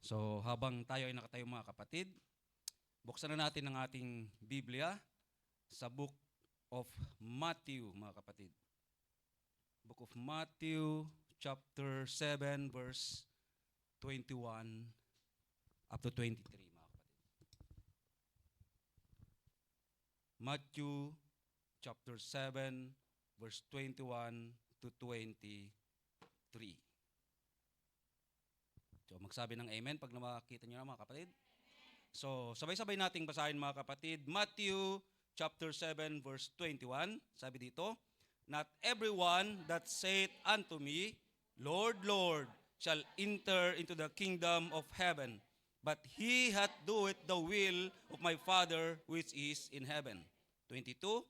So habang tayo ay nakatayo mga kapatid, buksan na natin ang ating Biblia sa Book of Matthew mga kapatid. Book of Matthew chapter 7 verse 21 up to 23 mga kapatid. Matthew chapter 7 verse 21 to 23. So magsabi ng amen pag nakita nyo na mga kapatid. So sabay-sabay nating basahin mga kapatid. Matthew chapter 7 verse 21. Sabi dito, "Not everyone that saith unto me, Lord, Lord, shall enter into the kingdom of heaven, but he hath doeth the will of my Father which is in heaven." 22.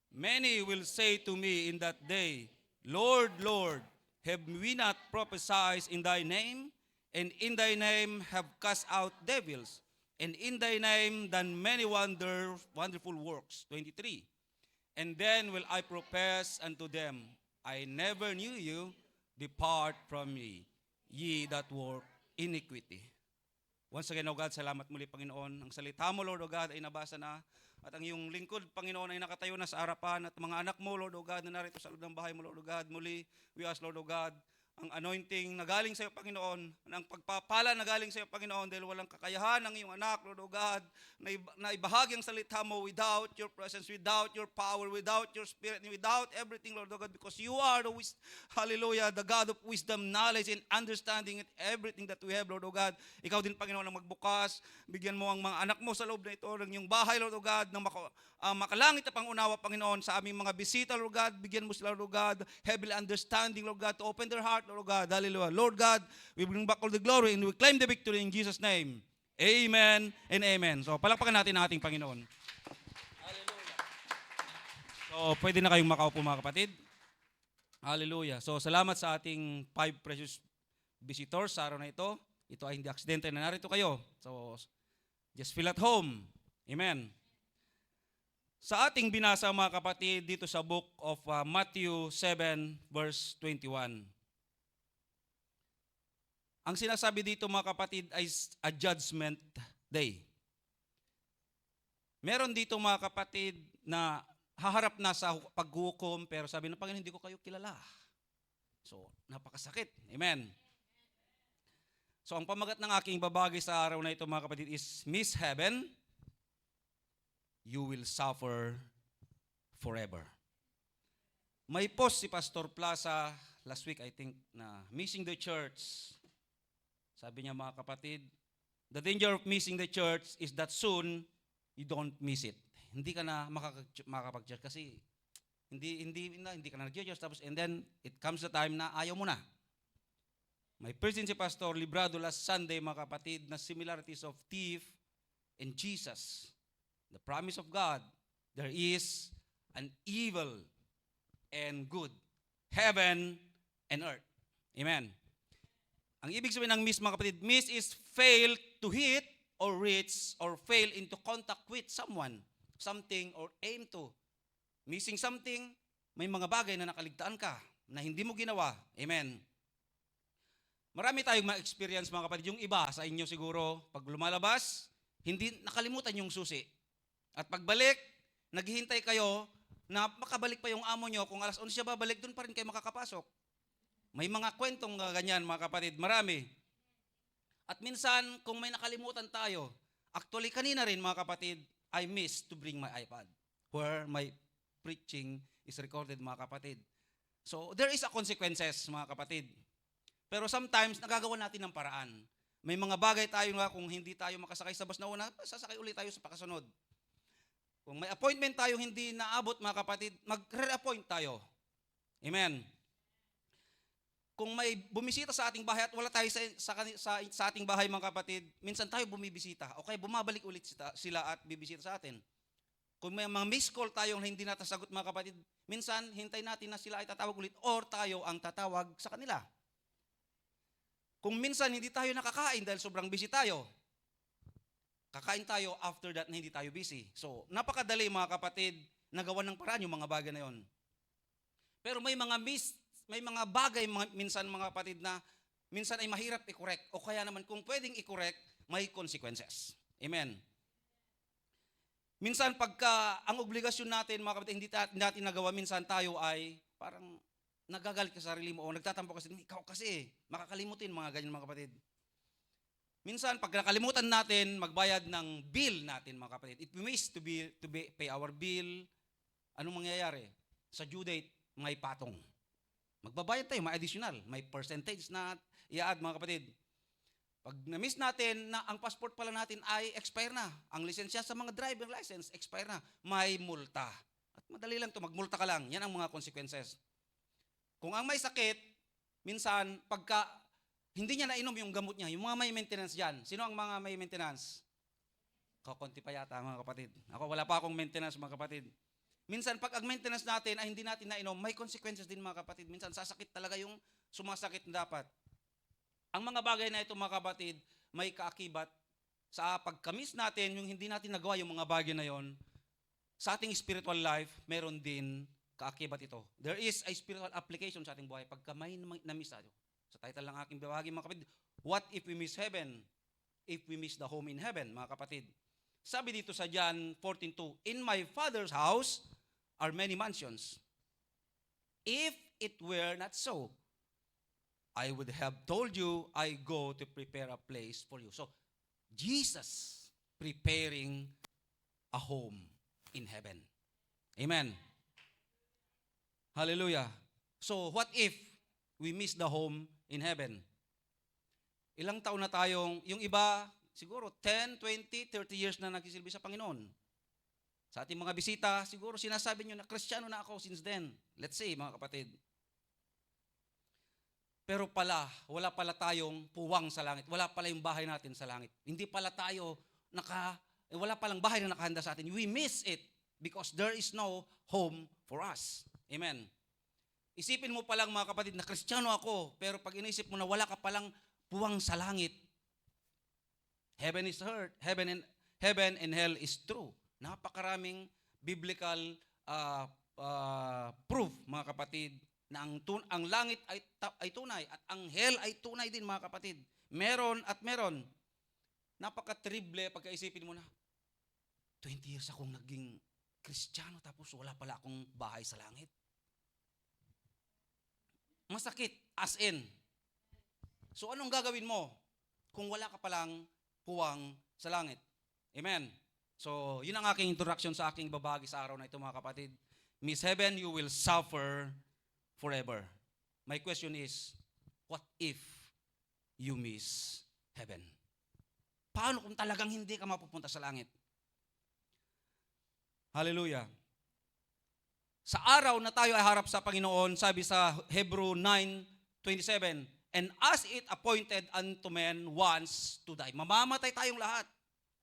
"Many will say to me in that day, Lord, Lord, have we not prophesied in thy name? And in thy name have cast out devils, and in thy name done many wonderful works." 23. "And then will I profess unto them, I never knew you, depart from me, ye that work iniquity." Once again, O God, salamat muli, Panginoon. Ang salita mo, Lord, O God, ay nabasa na. At ang iyong lingkod, Panginoon, ay nakatayo na sa harapan. At mga anak mo, Lord, O God, na narito sa loob ng bahay mo, Lord, O God, muli, we ask, Lord, O God, ang anointing na galing sa iyo, Panginoon, ang pagpapala na galing sa iyo, Panginoon, dahil walang kakayahan ng iyong anak, Lord, O God, na ibahagi ang salita mo without your presence, without your power, without your spirit, and without everything, Lord, O God, because you are the hallelujah, the God of wisdom, knowledge, and understanding, and everything that we have, Lord, O God. Ikaw din, Panginoon, ang magbukas, bigyan mo ang mga anak mo sa loob na ito, ng iyong bahay, Lord, O God, ng makalangit na pangunawa, Panginoon, sa aming mga bisita, Lord God, bigyan mo sila, Lord God, heavily understanding, Lord God, to open their heart, Lord God, hallelujah. Lord God, we bring back all the glory and we claim the victory in Jesus' name. Amen and amen. So, palakpakan natin ang ating Panginoon. Hallelujah. So, pwede na kayong makaupo mga kapatid. Hallelujah. So, salamat sa ating 5 precious visitors sa araw na ito. Ito ay hindi aksidente na narito kayo. So, just feel at home. Amen. Sa ating binasa mga kapatid dito sa book of Matthew 7 verse 21. Ang sinasabi dito mga kapatid ay a judgment day. Meron dito mga kapatid na haharap na sa paghukom pero sabi ng Panginoon, hindi ko kayo kilala. So, napakasakit. Amen. So, ang pamagat ng aking babagay sa araw na ito mga kapatid is, Miss Heaven, you will suffer forever. May post si Pastor Plaza last week, I think, na missing the church. Sabi niya mga kapatid, the danger of missing the church is that soon you don't miss it. Hindi ka na makakapag-church kasi hindi ka na nag-church tapos and then it comes the time na ayaw mo na. May preaching si Pastor Librado last Sunday mga kapatid na similarities of thief and Jesus. The promise of God, there is an evil and good, heaven and earth. Amen. Ang ibig sabihin ng miss mga kapatid, miss is fail to hit or reach or fail into contact with someone, something or aim to. Missing something, may mga bagay na nakaligtaan ka na hindi mo ginawa. Amen. Marami tayong ma-experience mga kapatid. Yung iba sa inyo siguro, pag lumalabas, hindi nakalimutan yung susi. At pagbalik, naghihintay kayo na makabalik pa yung amo nyo. Kung alas 11 siya babalik, doon pa rin kayo makakapasok. May mga kwentong ganyan mga kapatid, marami. At minsan, kung may nakalimutan tayo, actually kanina rin mga kapatid, I missed to bring my iPad where my preaching is recorded mga kapatid. So, there is a consequences mga kapatid. Pero sometimes, nagagawa natin ng paraan. May mga bagay tayo nga kung hindi tayo makasakay sa bus na una, sasakay ulit tayo sa pakasunod. Kung may appointment tayo hindi naabot mga kapatid, mag-re-appoint tayo. Amen. Kung may bumisita sa ating bahay at wala tayo sa ating bahay mga kapatid, minsan tayo bumibisita. Okay, bumabalik ulit sila at bibisita sa atin. Kung may mga missed call tayo na hindi natin sagot mga kapatid, minsan hintay natin na sila ay tatawag ulit or tayo ang tatawag sa kanila. Kung minsan hindi tayo nakakain dahil sobrang busy tayo, kakain tayo after that na hindi tayo busy. So, napakadali mga kapatid na gawan ng paraan yung mga bagay na yon. Pero may mga bagay minsan mga kapatid na minsan ay mahirap i-correct. O kaya naman kung pwedeng i-correct, may consequences. Amen. Minsan pagka ang obligasyon natin, mga kapatid, hindi natin nagawa, minsan tayo ay parang nagagalit ka sa sarili mo o nagtatampo kasi, ikaw kasi, makakalimutin mga ganyan mga kapatid. Minsan pag nakalimutan natin magbayad ng bill natin mga kapatid, if we miss to pay our bill, anong mangyayari? Sa due date, may patong. Magbabayad tayo, may additional, may percentage na i-add mga kapatid. Pag na-miss natin na ang passport pala natin ay expire na, ang lisensya sa mga driving license expire na, may multa. At madali lang to, magmulta ka lang. Yan ang mga consequences. Kung ang may sakit, minsan pagka hindi niya nainom yung gamot niya, yung mga may maintenance dyan. Sino ang mga may maintenance? Kakunti pa yata mga kapatid. Ako wala pa akong maintenance mga kapatid. Minsan pag ang maintenance natin ay hindi natin nainom, may consequences din mga kapatid. Minsan sasakit talaga yung sumasakit na dapat. Ang mga bagay na ito mga kapatid, may kaakibat sa pagkamis natin, yung hindi natin nagawa yung mga bagay na yon, sa ating spiritual life, meron din kaakibat ito. There is a spiritual application sa ating buhay pagka may na-miss tayo. Sa title ng aking bahagi mga kapatid, what if we miss heaven? If we miss the home in heaven, mga kapatid. Sabi dito sa John 14:2, in my Father's house are many mansions. If it were not so, I would have told you, I go to prepare a place for you. So, Jesus preparing a home in heaven. Amen. Hallelujah. So, what if we miss the home in heaven? Ilang taon na tayong, yung iba, siguro 10, 20, 30 years na nagsisilbi sa Panginoon. Sa ating mga bisita, siguro sinasabi nyo na Kristiyano na ako since then. Let's say, mga kapatid. Pero wala pala tayong puwang sa langit. Wala pala yung bahay natin sa langit. Hindi pala tayo wala palang bahay na nakahanda sa atin. We miss it because there is no home for us. Amen. Isipin mo palang mga kapatid na Kristiyano ako, pero pag inisip mo na wala ka palang puwang sa langit, heaven is hurt, heaven and hell is true. Napakaraming biblical proof mga kapatid na ang langit ay tunay at ang hell ay tunay din mga kapatid. Meron at meron. Napaka-triple pagkaisipin mo na 20 years akong naging Kristiyano tapos wala pala akong bahay sa langit. Masakit as in. So anong gagawin mo kung wala ka palang puwang sa langit? Amen. So yun ang aking introduction sa aking babagi sa araw na ito mga kapatid. Miss heaven, you will suffer forever. My question is, what if you miss heaven? Paano kung talagang hindi ka mapupunta sa langit? Hallelujah. Sa araw na tayo ay harap sa Panginoon, sabi sa Hebrew 9:27, and as it appointed unto men once to die. Mamamatay tayong lahat.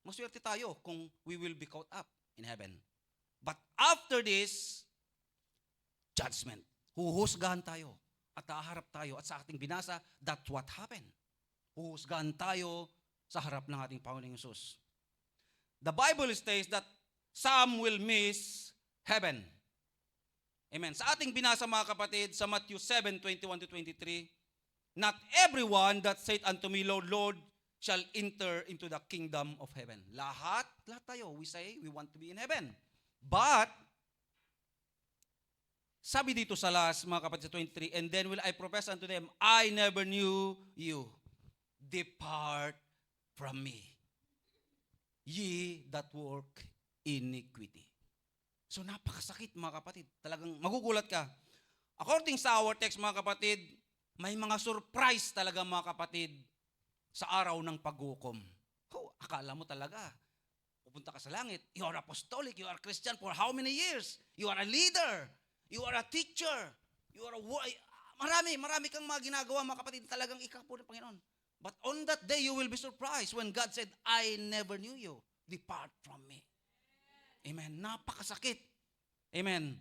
Maswerte tayo kung we will be caught up in heaven. But after this, judgment. Huhusgahan tayo at haharap tayo at sa ating binasa, that's what happened. Huhusgahan tayo sa harap ng ating Panginoong Hesus. The Bible states that some will miss heaven. Amen. Sa ating binasa mga kapatid, sa Matthew 7:21-23, not everyone that saith unto me, Lord, Lord, shall enter into the kingdom of heaven. Lahat tayo, we say we want to be in heaven. But, sabi dito sa last, mga kapatid, sa 23, and then will I profess unto them, I never knew you. Depart from me, ye that work iniquity. So napakasakit mga kapatid. Talagang magugulat ka. According sa our text mga kapatid, may mga surprise talaga mga kapatid sa araw ng paghukom. Akala mo talaga, pupunta ka sa langit, you are apostolic, you are Christian for how many years? You are a leader. You are a teacher. You are marami kang mga ginagawa mga kapatid, talagang ikapo ng Panginoon. But on that day, you will be surprised when God said, I never knew you. Depart from me. Amen. Napakasakit. Amen.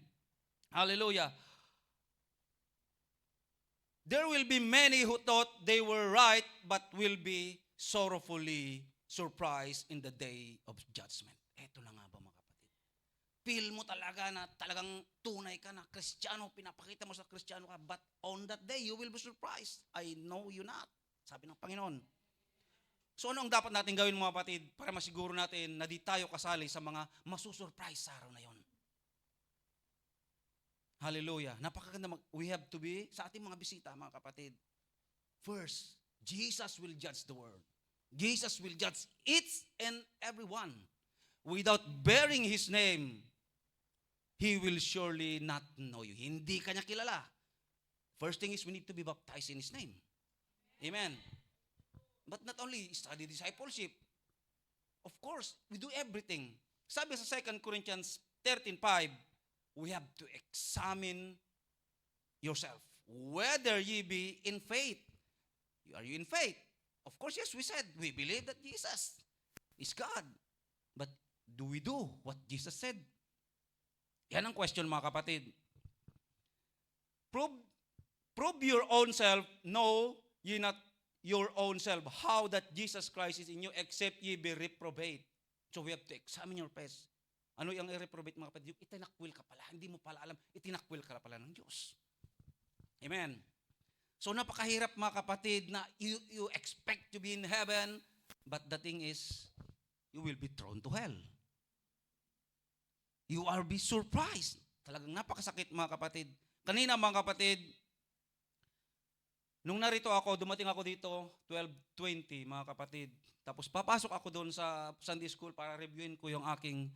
Hallelujah. There will be many who thought they were right, but will be sorrowfully surprised in the day of judgment. Eto na nga ba mga kapatid? feel mo talaga na talagang tunay ka na Kristiyano, pinapakita mo sa Kristiyano ka, but on that day, you will be surprised. I know you not. Sabi ng Panginoon. So ano ang dapat natin gawin mga kapatid para masiguro natin na di tayo kasali sa mga masusurprise sa araw na yon? Hallelujah. Napakaganda. We have to be, sa ating mga bisita, mga kapatid, first, Jesus will judge the world. Jesus will judge each and everyone. Without bearing His name, He will surely not know you. Hindi ka niya kilala. First thing is we need to be baptized in His name. Amen. But not only study discipleship. Of course, we do everything. Sabi sa 2 Corinthians 13:5, we have to examine yourself. Whether ye be in faith. Are you in faith? Of course, yes, we said, we believe that Jesus is God. But do we do what Jesus said? Yan ang question mga kapatid. Prove your own self, know ye not your own self, how that Jesus Christ is in you, except ye be reprobate. So we have to examine your face. Ano yung i-reprobate mga kapatid? Yung itinakwil ka pala, hindi mo pala alam, itinakwil ka pala ng Diyos. Amen. So napakahirap mga kapatid na you expect to be in heaven, but the thing is, you will be thrown to hell. You are be surprised. Talagang napakasakit mga kapatid. Kanina mga kapatid, nung narito ako, dumating ako dito, 12:20 mga kapatid. Tapos papasok ako doon sa Sunday School para reviewin ko yung aking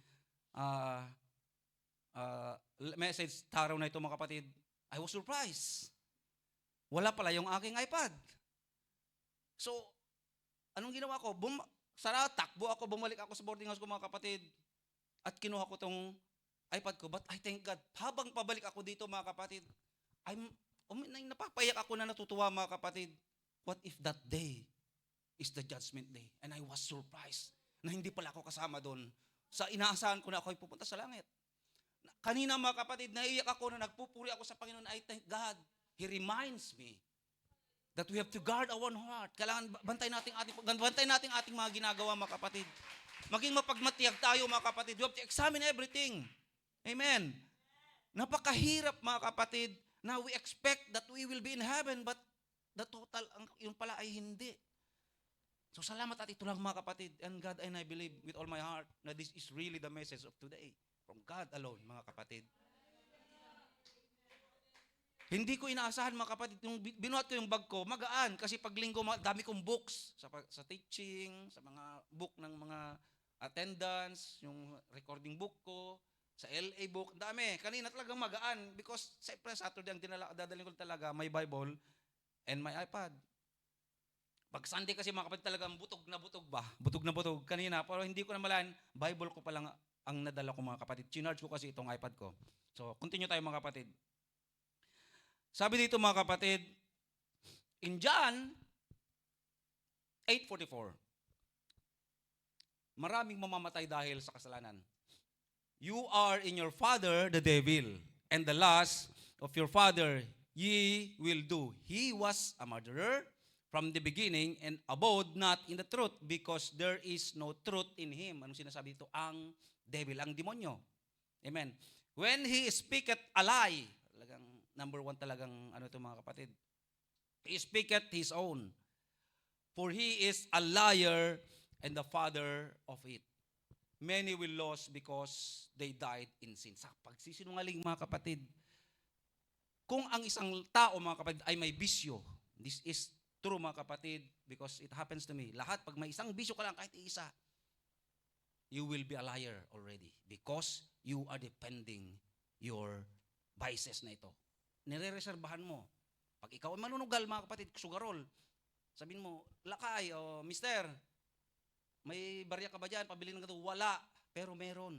message taraw na ito mga kapatid. I was surprised. Wala pala yung aking iPad. So, anong ginawa ko? Takbo ako, bumalik ako sa boarding house ko mga kapatid. At kinuha ko tong iPad ko. But I thank God, habang pabalik ako dito mga kapatid, napapayak ako na natutuwa mga kapatid. What if that day is the judgment day? And I was surprised na hindi pala ako kasama doon. Sa inaasahan ko na ako ay pupunta sa langit. Kanina mga kapatid, naiyak ako na nagpupuri ako sa Panginoon. I thank God. He reminds me that we have to guard our own heart. Kailangan bantayan natin ating mga ginagawa mga kapatid. Maging mapagmatiyag tayo mga kapatid. We have to examine everything. Amen. Napakahirap mga kapatid na we expect that we will be in heaven but the total, yun pala ay hindi. So salamat at ito lang mga kapatid. And God and I believe with all my heart na this is really the message of today. From God alone mga kapatid. Hindi ko inaasahan mga kapatid, yung binuhat ko yung bag ko, magaan. Kasi pag linggo, dami kong books sa teaching, sa mga book ng mga attendance, yung recording book ko, sa LA book, dami. Kanina talagang magaan because siyempre Saturday ang dadaling ko talaga, may Bible and my iPad. Pag Sunday kasi mga kapatid talagang butog na butog kanina, pero hindi ko na malayan, Bible ko pa lang ang nadala ko mga kapatid. Chinarge ko kasi itong iPad ko. So, continue tayo mga kapatid. Sabi dito mga kapatid, in John 8:44, maraming mamamatay dahil sa kasalanan. You are in your father, the devil, and the lust of your father ye will do. He was a murderer from the beginning and abode not in the truth because there is no truth in him. Anong sinasabi dito? Ang devil, ang demonyo. Amen. When he speaketh a lie, talagang number one talagang ano ito mga kapatid. He speaketh his own. For he is a liar and the father of it. Many will lose because they died in sin. Sa pagsisinungaling mga kapatid, kung ang isang tao mga kapatid ay may bisyo, this is true mga kapatid because it happens to me. Lahat, pag may isang bisyo ka lang kahit isa, you will be a liar already because you are defending your vices na ito. Nire-reserbahan mo. Pag ikaw ay manunugal mga kapatid, sugarol, sabihin mo, lakay, o mister, may barya ka ba dyan? Pabili ng gato. Wala, pero meron.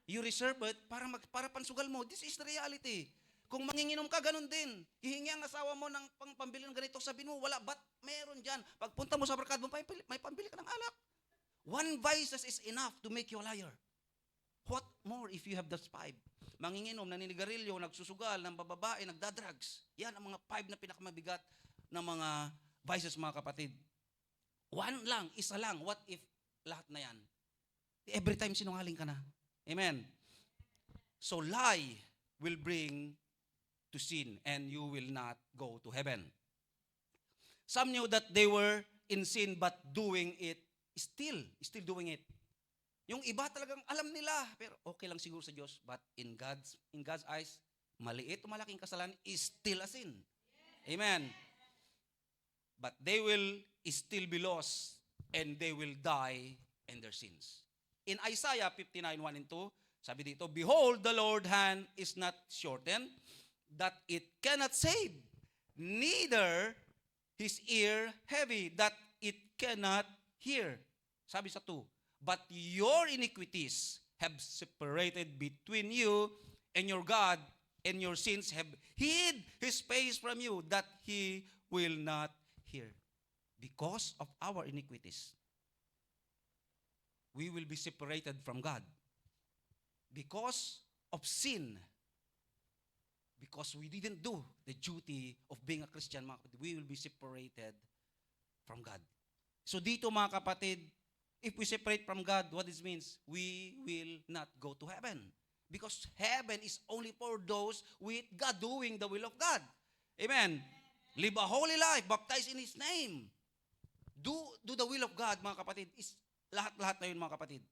You reserve it para pansugal mo. This is the reality. Kung manginginom ka, ganun din. Hihingi ang asawa mo ng pambili ng ganito, sabihin mo, wala, but meron dyan. Pagpunta mo sa merkado, may pambili ka ng alak. One vice is enough to make you a liar. What more if you have those five? Manginginom, naninigarilyo, nagsusugal, ng bababae, nagdadrugs. Yan ang mga five na pinakamabigat na mga vices mga kapatid. One lang, isa lang. What if lahat na yan? Every time sinungaling ka na. Amen. So lie will bring to sin and you will not go to heaven. Some knew that they were in sin but doing it still doing it. Yung iba talagang alam nila, pero okay lang siguro sa Diyos, but in God's eyes, maliit o malaking kasalanan is still a sin. Amen. But they will still be lost and they will die in their sins. In Isaiah 59:1 and 2, sabi dito, behold, the Lord's hand is not shortened, that it cannot save, neither his ear heavy, that it cannot hear. Sabi sa 2, but your iniquities have separated between you and your God, and your sins have hid his face from you, that he will not hear. Because of our iniquities, we will be separated from God. Because of sin, because we didn't do the duty of being a Christian, mga kapatid, we will be separated from God. So dito, mga kapatid, if we separate from God, what this means? We will not go to heaven. Because heaven is only for those with God, doing the will of God. Amen. Live a holy life, baptized in His name. Do the will of God, mga kapatid. Is lahat-lahat na yun, mga kapatid.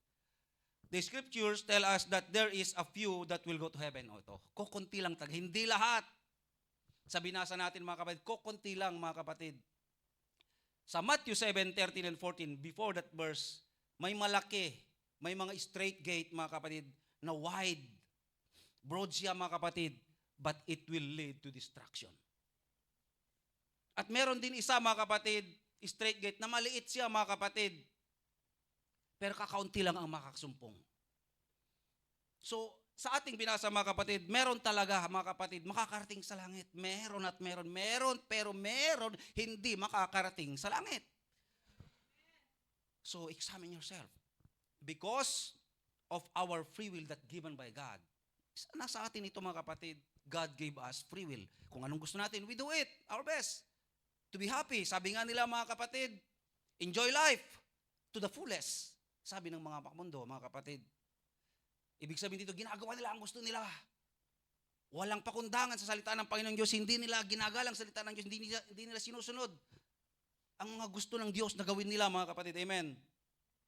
The scriptures tell us that there is a few that will go to heaven. O ito, kukunti lang talaga. Hindi lahat. Sa binasa natin, mga kapatid, kukunti lang, mga kapatid. Sa Matthew 7:13 and 14, before that verse, may malaki, may mga straight gate, mga kapatid, na wide. Broad siya, mga kapatid, but it will lead to destruction. At meron din isa, mga kapatid, straight gate, na maliit siya, mga kapatid, pero kakaunti lang ang makakasumpong. So, sa ating binasa, mga kapatid, meron talaga, mga kapatid, makakarating sa langit. Meron at meron, pero meron hindi makakarating sa langit. So, examine yourself. Because of our free will that given by God, nasa atin ito, mga kapatid, God gave us free will. Kung anong gusto natin, we do it, our best. To be happy. Sabi nga nila, mga kapatid, enjoy life to the fullest. Sabi ng mga pakmundo, mga kapatid. Ibig sabihin dito, ginagawa nila ang gusto nila. Walang pakundangan sa salita ng Panginoong Diyos. Hindi nila ginagalang salita ng Diyos. Hindi nila sinusunod ang mga gusto ng Diyos na gawin nila, mga kapatid. Amen.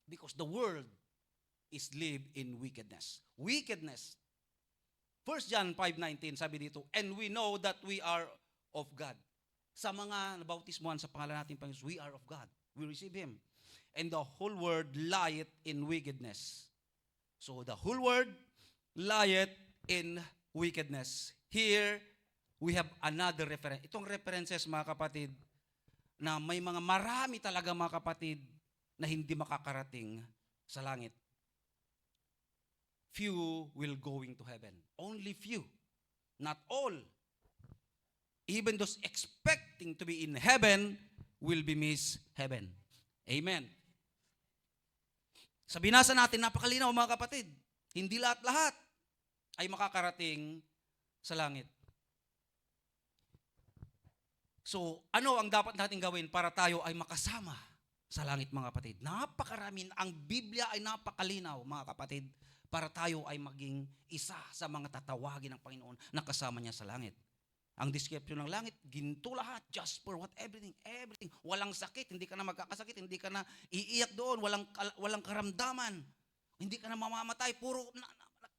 Because the world is lived in wickedness. Wickedness. 1 John 5:19, sabi dito, and we know that we are of God. Sa mga nabautismuhan sa pangalan natin, Panginoon, we are of God. We receive Him. And the whole world lieth in wickedness. So the whole world lieth in wickedness. Here, we have another reference. Itong references, mga kapatid, na may mga marami talaga, mga kapatid, na hindi makakarating sa langit. Few will going to heaven. Only few. Not all. Even those expecting to be in heaven will be miss heaven. Amen. Sa binasa natin, napakalinaw, mga kapatid. Hindi lahat-lahat ay makakarating sa langit. So, ano ang dapat natin gawin para tayo ay makasama sa langit, mga kapatid? Napakarami. Ang Biblia ay napakalinaw, mga kapatid, para tayo ay maging isa sa mga tatawagin ng Panginoon na kasama niya sa langit. Ang description ng langit, ginto lahat, just for what, everything. Walang sakit, hindi ka na magkakasakit, hindi ka na iiyak doon, walang karamdaman, hindi ka na mamamatay, puro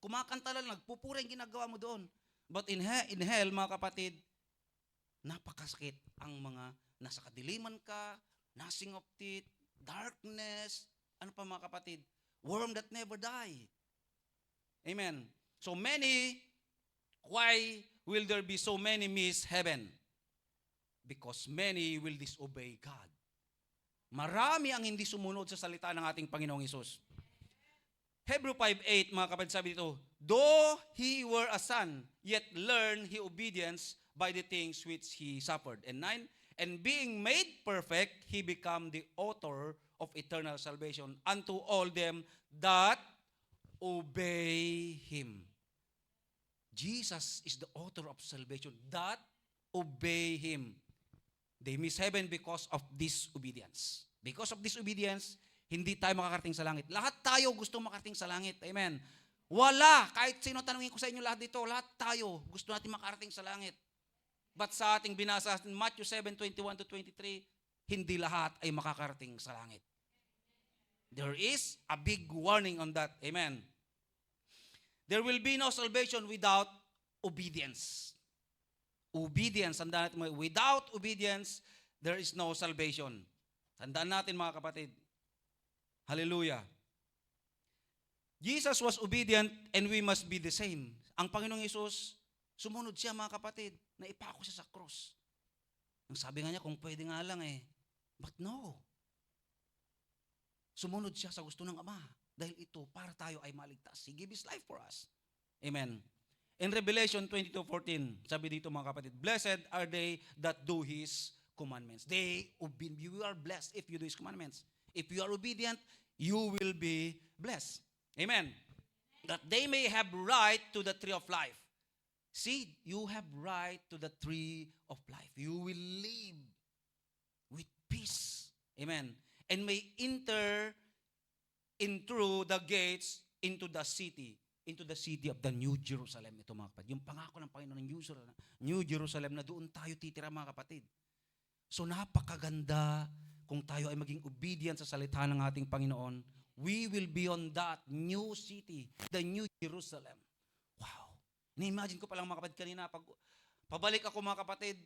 kumakanta lang, nagpupura yung ginagawa mo doon. But in hell, mga kapatid, napakasakit ang mga nasa kadiliman ka, gnashing of teeth, darkness, ano pa, mga kapatid, worm that never die. Amen. So many, why will there be so many miss heaven? Because many will disobey God. Marami ang hindi sumunod sa salita ng ating Panginoong Hesus. Hebrew 5:8, mga kapatid, sabi dito, though he were a son, yet learned he obedience by the things which he suffered. And 9, and being made perfect, he became the author of eternal salvation unto all them that obey him. Jesus is the author of salvation that obey Him. They miss heaven because of disobedience. Because of disobedience, hindi tayo makakarating sa langit. Lahat tayo gusto makarating sa langit. Amen. Wala. Kahit sino tanungin ko sa inyo lahat dito, lahat tayo gusto natin makarating sa langit. But sa ating binasa in Matthew 7:21 to 23, hindi lahat ay makakarating sa langit. There is a big warning on that. Amen. There will be no salvation without obedience. Obedience, tandaan natin, without obedience, there is no salvation. Tandaan natin mga kapatid. Hallelujah. Jesus was obedient and we must be the same. Ang Panginoong Hesus, sumunod siya mga kapatid, na ipako siya sa krus. Ang sabi nga niya, kung pwede nga lang but no. Sumunod siya sa gusto ng Ama. Dahil ito, para tayo ay maligtas. He gave His life for us. Amen. In Revelation 22:14, sabi dito mga kapatid, blessed are they that do His commandments. You are blessed if you do His commandments. If you are obedient, you will be blessed. Amen. That they may have right to the tree of life. See, you have right to the tree of life. You will live with peace. Amen. And may enter in through the gates into the city of the New Jerusalem. Ito mga kapatid, yung pangako ng Panginoon ng New Jerusalem na doon tayo titira mga kapatid. So napakaganda kung tayo ay maging obedient sa salita ng ating Panginoon. We will be on that new city, the New Jerusalem. Wow. Ni-imagine ko palang mga kapatid kanina, pabalik ako mga kapatid,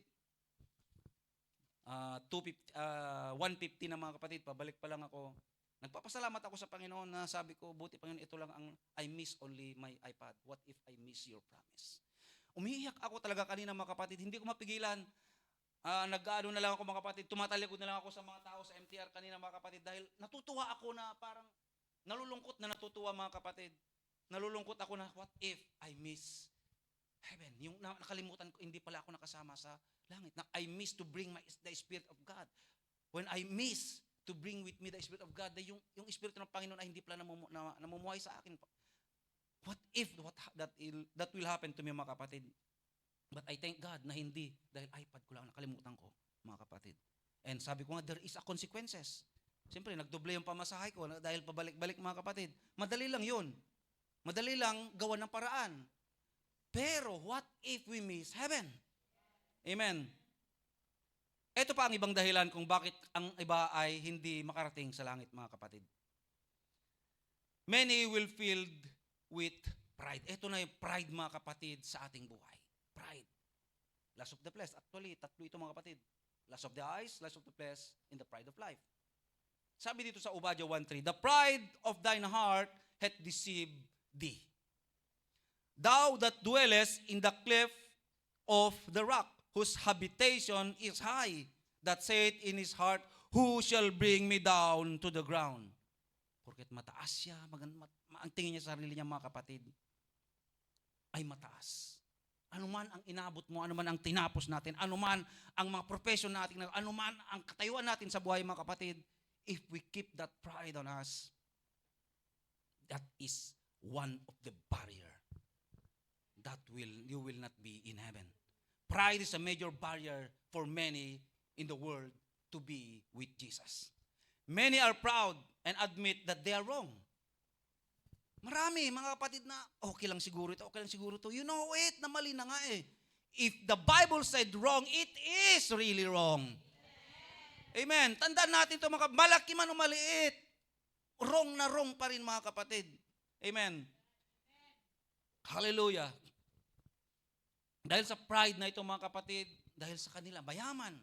150 na mga kapatid, pabalik pa lang ako. Nagpapasalamat ako sa Panginoon na sabi ko, buti Panginoon, ito lang ang I miss only my iPad. What if I miss your promise? Umiiyak ako talaga kanina mga kapatid, hindi ko mapigilan. Nag-ano na lang ako mga kapatid, tumatalikod na lang ako sa mga tao sa MTR kanina mga kapatid dahil natutuwa ako na parang nalulungkot na natutuwa mga kapatid. Nalulungkot ako na what if I miss heaven? Yung nakalimutan ko, hindi pala ako nakasama sa langit. I miss to bring the Spirit of God. When I miss to bring with me the Spirit of God, yung Espiritu ng Panginoon ay hindi pala namumuhay sa akin. What if that will happen to me mga kapatid? But I thank God na hindi, dahil iPad ko lang, nakalimutan ko, mga kapatid. And sabi ko nga, there is a consequences. Siyempre, nagdoble yung pamasahe ko dahil pabalik-balik mga kapatid. Madali lang yun. Madali lang gawan ng paraan. Pero what if we miss heaven? Amen. Ito pa ang ibang dahilan kung bakit ang iba ay hindi makarating sa langit mga kapatid. Many will filled with pride. Ito na yung pride mga kapatid sa ating buhay. Pride. Lust of the flesh. Actually, tatlo ito mga kapatid. Lust of the eyes, lust of the flesh, and the pride of life. Sabi dito sa Obadiah 1:3, the pride of thine heart hath deceived thee. Thou that dwellest in the cliff of the rock, whose habitation is high, that saith in his heart, who shall bring me down to the ground? Porket mataas siya, ang tingin niya sa sarili niya mga kapatid, ay mataas. Anuman ang inabot mo, anuman ang tinapos natin, anuman ang mga profession natin, anuman ang katayuan natin sa buhay mga kapatid, if we keep that pride on us, that is one of the barrier that you will not be in heaven. Pride is a major barrier for many in the world to be with Jesus. Many are proud and admit that they are wrong. Marami, mga kapatid na, okay lang siguro ito, okay lang siguro ito. You know it, na mali na nga eh. If the Bible said wrong, it is really wrong. Amen. Tandaan natin ito, malaki man o maliit. Wrong na wrong pa rin mga kapatid. Amen. Hallelujah. Dahil sa pride na ito mga kapatid, dahil sa kanila, mayaman.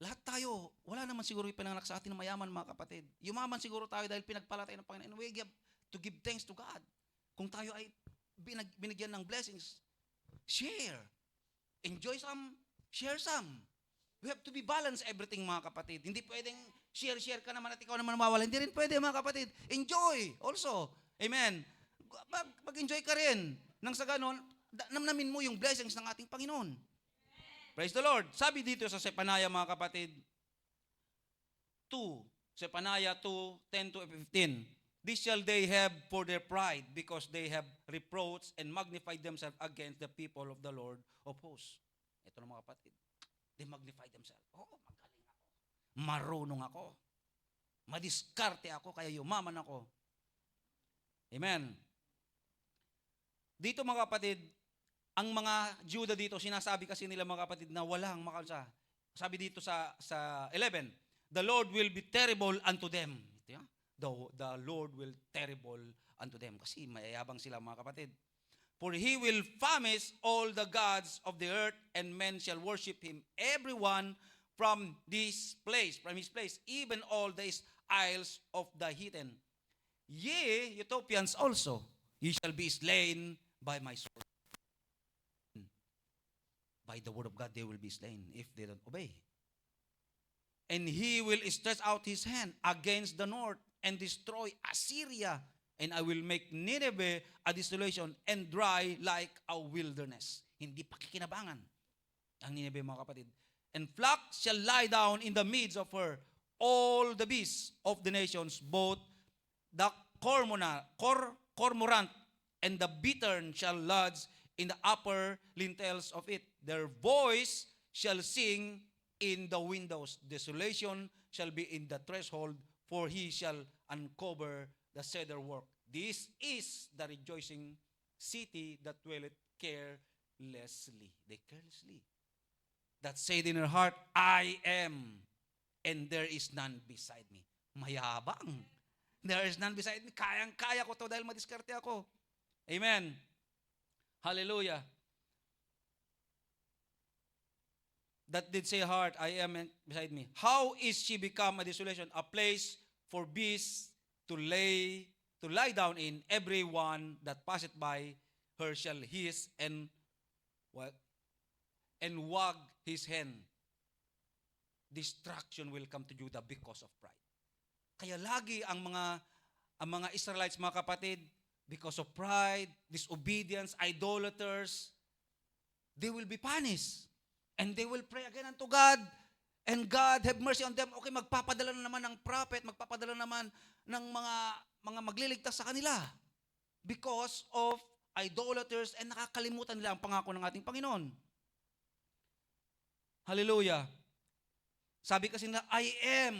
Lahat tayo, wala naman siguro ipinanganak sa atin na mayaman mga kapatid. Yumaman siguro tayo dahil pinagpala tayo ng Panginoon. We have to give thanks to God. Kung tayo ay binigyan ng blessings, share. Enjoy some, share some. We have to be balanced everything mga kapatid. Hindi pwedeng share ka naman at ikaw naman mawawala. Hindi rin pwede mga kapatid. Enjoy also. Amen. Mag-enjoy ka rin. Nang sa ganon, namnamin mo yung blessings ng ating Panginoon. Praise the Lord. Sabi dito sa Zephaniah mga kapatid, 2, Zephaniah 2:10 to 15. This shall they have for their pride, because they have reproached and magnified themselves against the people of the Lord of hosts. Ito na mga kapatid. They magnify themselves. Oh, magaling ako. Marunong ako. Madiskarte ako, kaya yumaman ako. Amen. Dito mga kapatid, ang mga Juda dito, sinasabi kasi nila mga kapatid na walang makalsa. Sabi dito sa 11, the Lord will be terrible unto them. Ito yan. The Lord will terrible unto them. Kasi mayayabang sila mga kapatid. For he will famish all the gods of the earth, and men shall worship him, everyone from his place, even all the isles of the heathen. Ye, Ethiopians also, ye shall be slain by my sword. By the word of God they will be slain if they don't obey. And he will stretch out his hand against the north and destroy Assyria. And I will make Nineveh a desolation and dry like a wilderness. Hindi pakikinabangan ang Nineveh mga kapatid. And flocks shall lie down in the midst of her. All the beasts of the nations, both the cormorant and the bittern shall lodge in the upper lintels of it. Their voice shall sing in the windows. Desolation shall be in the threshold, for he shall uncover the cedar work. This is the rejoicing city that dwelleth carelessly. They carelessly. That said in her heart, I am, and there is none beside me. Mayabang. There is none beside me. Kayang-kaya ko to dahil madiskarte ako. Amen. Hallelujah. That did say heart, I am beside me. How is she become a desolation? A place for beasts to lie down in. Everyone that passeth by her shall hiss and wag his hand. Destruction will come to Judah because of pride. Kaya lagi ang mga Israelites, mga kapatid, because of pride, disobedience, idolaters, they will be punished. And they will pray again unto God. And God have mercy on them. Okay, magpapadala na naman ng prophet, magpapadala naman ng mga magliligtas sa kanila. Because of idolaters and nakakalimutan nila ang pangako ng ating Panginoon. Hallelujah. Sabi kasi nila, I am.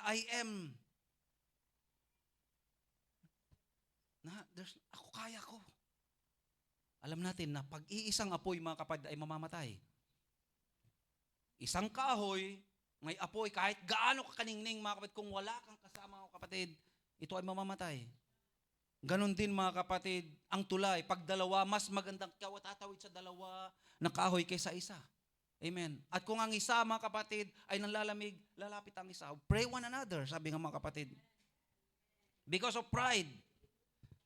I am. Ako kaya ko. Alam natin na pag iisang apoy mga kapatid ay mamamatay. Isang kahoy, may apoy, kahit gaano ka kaningning mga kapatid, kung wala kang kasama mga kapatid, ito ay mamamatay. Ganon din mga kapatid, ang tulay, pag dalawa, mas magandang tatawid sa dalawa na kahoy kaysa isa. Amen. At kung ang isa mga kapatid ay nanlalamig, lalapit ang isa. Pray one another, sabi ng mga kapatid. Because of pride.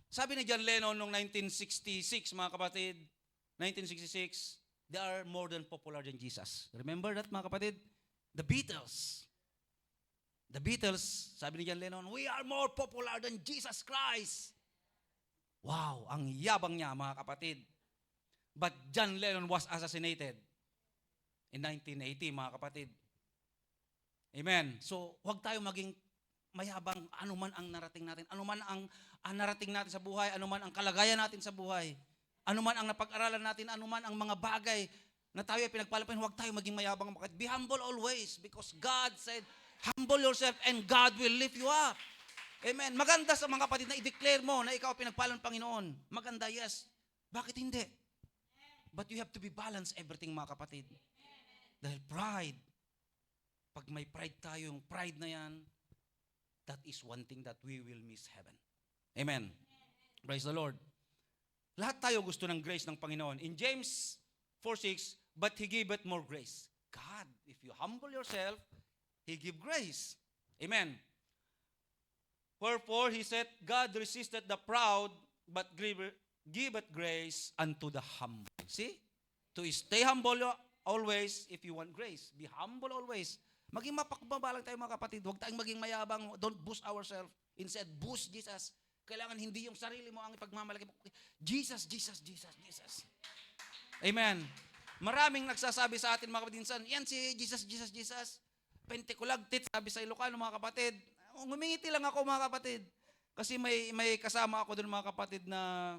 Sabi ni John Lennon noong 1966, mga kapatid, 1966, they are more than popular than Jesus. Remember that, mga kapatid? The Beatles. The Beatles, sabi ni John Lennon, we are more popular than Jesus Christ. Wow, ang yabang niya, mga kapatid. But John Lennon was assassinated in 1980, mga kapatid. Amen. So, huwag tayo maging mayabang anuman ang narating natin, anuman ang narating natin sa buhay, anuman ang kalagayan natin sa buhay, anuman ang napag-aralan natin, anuman ang mga bagay na tayo ay pinagpalapan, huwag tayo maging mayabang. Be humble always because God said, humble yourself and God will lift you up. Amen. Maganda sa mga kapatid na i-declare mo na ikaw pinagpalan ng Panginoon. Maganda, yes. Bakit hindi? But you have to be balanced everything, mga kapatid. Dahil pride, pag may pride tayo, yung pride na yan, that is one thing that we will miss heaven. Amen. Praise the Lord. Lahat tayo gusto ng grace ng Panginoon. In James 4:6, but He giveth more grace. God, if you humble yourself, He give grace. Amen. Wherefore, He said, God resisteth the proud, but giveth grace unto the humble. See? To stay humble always if you want grace. Be humble always. Maging mapakbaba lang tayo mga kapatid. Huwag tayong maging mayabang. Don't boost ourselves. Instead, boost Jesus. Kailangan hindi yung sarili mo ang ipagmamalaki mo. Jesus, Jesus, Jesus, Jesus. Amen. Maraming nagsasabi sa atin mga kapatid, yan si Jesus, Jesus, Jesus. Pentekulagtit, sabi sa Ilocano mga kapatid. Ngumingiti lang ako mga kapatid. Kasi may kasama ako doon mga kapatid na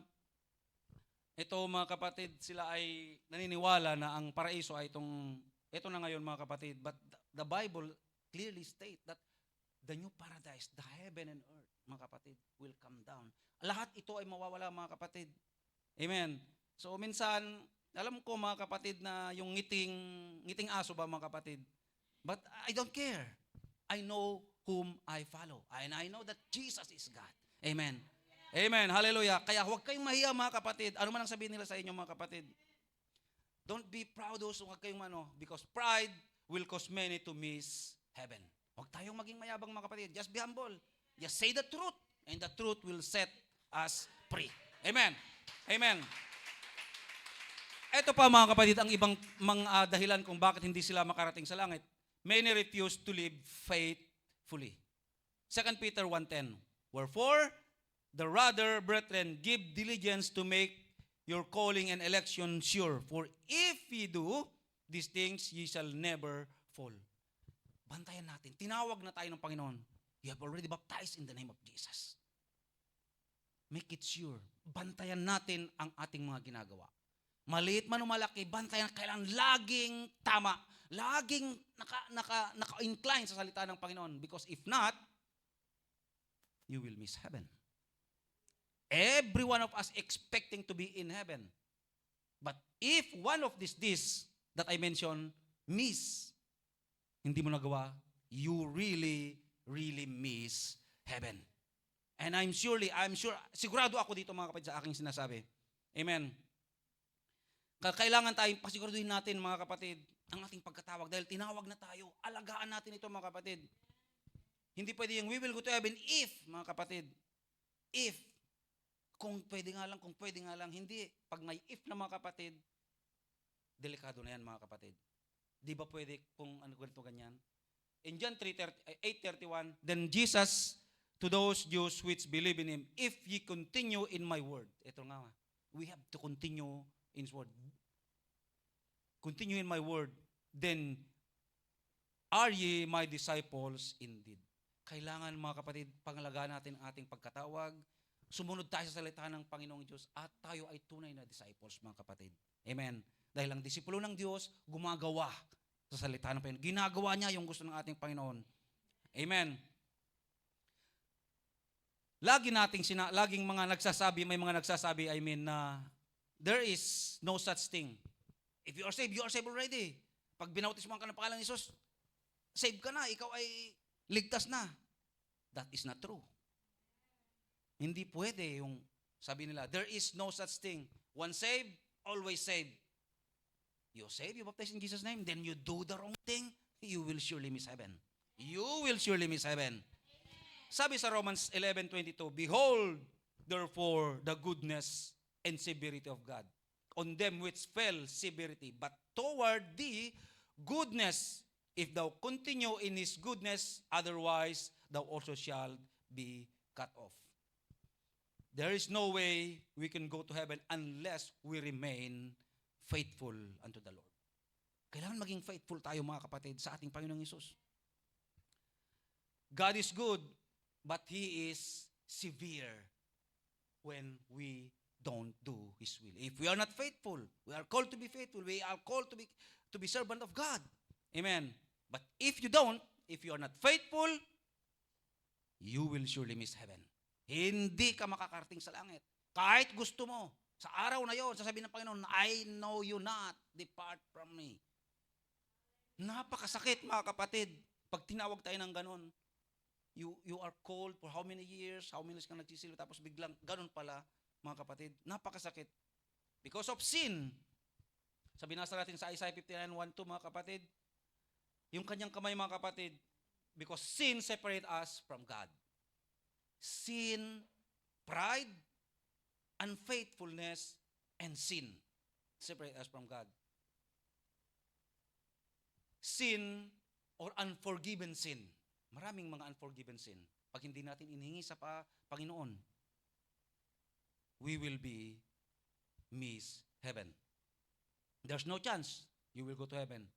ito mga kapatid, sila ay naniniwala na ang paraiso ay ito na ngayon mga kapatid. But the Bible clearly state that the new paradise, the heaven and earth, mga kapatid, will come down. Lahat ito ay mawawala mga kapatid. Amen. So minsan, alam ko mga kapatid na yung ngiting aso ba mga kapatid? But I don't care. I know whom I follow. And I know that Jesus is God. Amen. Amen. Hallelujah. Kaya huwag kayong mahiya mga kapatid. Ano man ang sabihin nila sa inyo mga kapatid. Don't be proud also. Huwag kayong because pride will cause many to miss heaven. Huwag tayong maging mayabang mga kapatid. Just be humble. Just say the truth. And the truth will set us free. Amen. Amen. Ito pa mga kapatid, ang ibang mga dahilan kung bakit hindi sila makarating sa langit. Many refuse to live faithfully. 2 Peter 1:10. Wherefore, the rather, brethren, give diligence to make your calling and election sure. For if ye do these things, ye shall never fall. Bantayan natin. Tinawag na tayo ng Panginoon. You have already baptized in the name of Jesus. Make it sure. Bantayan natin ang ating mga ginagawa. Maliit man o malaki, bantayan, kailangan laging tama. Laging naka-incline sa salita ng Panginoon. Because if not, you will miss heaven. Every one of us expecting to be in heaven. But if one of these that I mentioned, miss, hindi mo nagawa, you really, really miss heaven. And I'm sure, sigurado ako dito mga kapatid sa aking sinasabi. Amen. Kailangan tayong pasiguraduhin natin mga kapatid ang ating pagkatawag dahil tinawag na tayo. Alagaan natin ito mga kapatid. Hindi pwede yung we will go to heaven if, mga kapatid. If. Kung pwede nga lang. Hindi. Pag may if na mga kapatid, delikado na yan mga kapatid. Di ba pwede kung ganito ganyan? In John 8:31, then Jesus to those Jews which believe in Him, if ye continue in my word. Ito nga, we have to continue in His word. Continue in my word, then are ye my disciples indeed. Kailangan mga kapatid, pangalagaan natin ang ating pagkatawag, sumunod tayo sa salita ng Panginoong Diyos, at tayo ay tunay na disciples mga kapatid. Amen. Dahil ang disipulo ng Diyos, gumagawa sa salita ng Panginoon. Ginagawa niya yung gusto ng ating Panginoon. Amen. Laging mga nagsasabi, may mga nagsasabi, na there is no such thing. If you are saved already. Pag binautismohan ka ng pangalan ni Jesus, saved ka na, ikaw ay ligtas na. That is not true. Hindi pwede yung sabi nila, there is no such thing. Once saved, always saved. You save, you baptize in Jesus' name, then you do the wrong thing, you will surely miss heaven. You will surely miss heaven. Sabi sa Romans 11:22, behold, therefore, the goodness and severity of God. On them which fell severity, but toward thee goodness, if thou continue in His goodness, otherwise thou also shalt be cut off. There is no way we can go to heaven unless we remain faithful unto the Lord. Kailangan maging faithful tayo mga kapatid sa ating Panginoong Hesus. God is good, but He is severe when we don't do His will. If we are not faithful, we are called to be faithful. We are called to be servant of God. Amen. But if you don't, if you are not faithful, you will surely miss heaven. Hindi ka makakarating sa langit. Kahit gusto mo, sa araw na yon, sasabihin ng Panginoon, I know you not, depart from me. Napakasakit mga kapatid. Pag tinawag tayo ng ganon, you are called for how many years kang nagsisilbi, tapos biglang ganon pala, mga kapatid. Napakasakit. Because of sin. Sabi nasa natin sa Isaiah 59:1-2, mga kapatid, yung kanyang kamay, mga kapatid, because sin separate us from God. Sin, pride, unfaithfulness, and sin separate us from God. Sin or unforgiven sin. Maraming mga unforgiven sin. Pag hindi natin inihingi sa Panginoon, we will miss heaven. There's no chance you will go to heaven.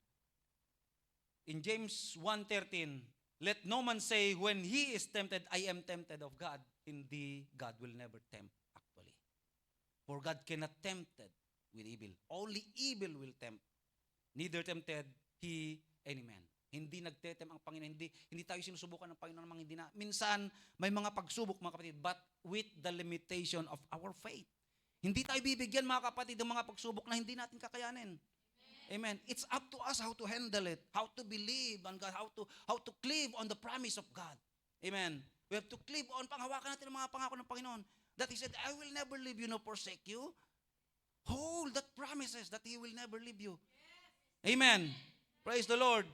In James 1:13, let no man say when he is tempted, I am tempted of God. Hindi, God will never tempt actually. For God cannot tempted with evil. Only evil will tempt. Neither tempted he any man. Hindi nagtetem ang Panginoon. Hindi tayo sinusubukan ng Panginoon ng mga minsan may mga pagsubok mga kapatid, but with the limitation of our faith. Hindi tayo bibigyan, mga kapatid, ng mga pagsubok na hindi natin kakayanin. Amen. It's up to us how to handle it, how to believe on God, how to cleave on the promise of God. Amen. We have to cleave on, panghawakan natin ang mga pangako ng Panginoon. That He said, I will never leave you nor forsake you. Hold that promises that He will never leave you. Amen. Praise the Lord.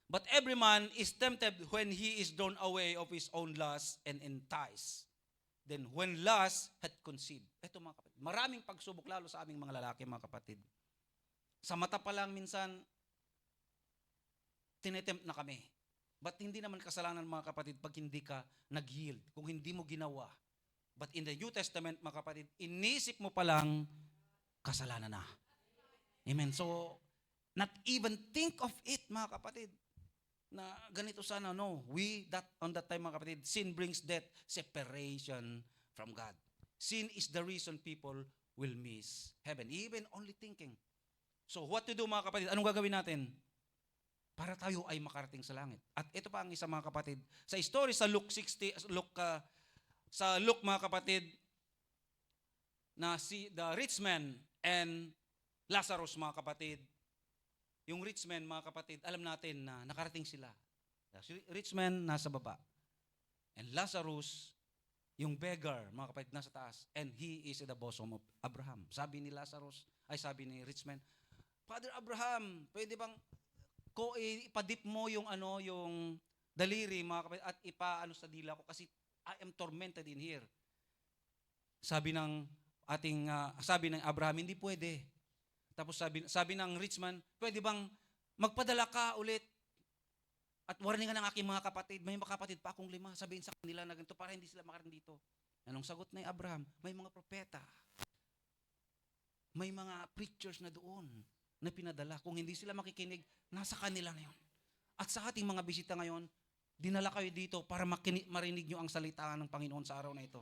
But every man is tempted when he is drawn away of his own lust and enticed. Then when lust had conceived. Ito mga kapatid, maraming pagsubok lalo sa aming mga lalaki, mga kapatid. Sa mata pa lang minsan, tinetempt na kami. But hindi naman kasalanan, mga kapatid, pag hindi ka nag-yield, kung hindi mo ginawa. But in the New Testament, mga kapatid, inisip mo pa lang, kasalanan na. Amen. So, not even think of it, mga kapatid, na ganito sana. No, on that time, mga kapatid, sin brings death, separation from God. Sin is the reason people will miss heaven, even only thinking. So what to do, mga kapatid? Anong gagawin natin para tayo ay makarating sa langit? At ito pa ang isa, mga kapatid, sa story sa Luke 60, sa Luke, mga kapatid, na the rich man and Lazarus, mga kapatid. Yung rich man, mga kapatid, alam natin na nakarating sila. The rich man, nasa baba. And Lazarus, yung beggar, mga kapatid, nasa taas. And he is in the bosom of Abraham. Sabi ni rich man, Father Abraham, pwede bang ipadip mo yung daliri, mga kapatid, at sa dila ko kasi I am tormented in here. Sabi ng Abraham, hindi pwede. Tapos sabi ng rich man, pwede bang magpadala ka ulit at warning ng aking mga kapatid, may mga kapatid pa akong 5, sabihin sa kanila na ganito para hindi sila makarating dito. Anong sagot ni Abraham? May mga propeta, may mga preachers na doon na pinadala. Kung hindi sila makikinig, nasa kanila na yun. At sa ating mga bisita ngayon, dinala kayo dito para marinig nyo ang salita ng Panginoon sa araw na ito.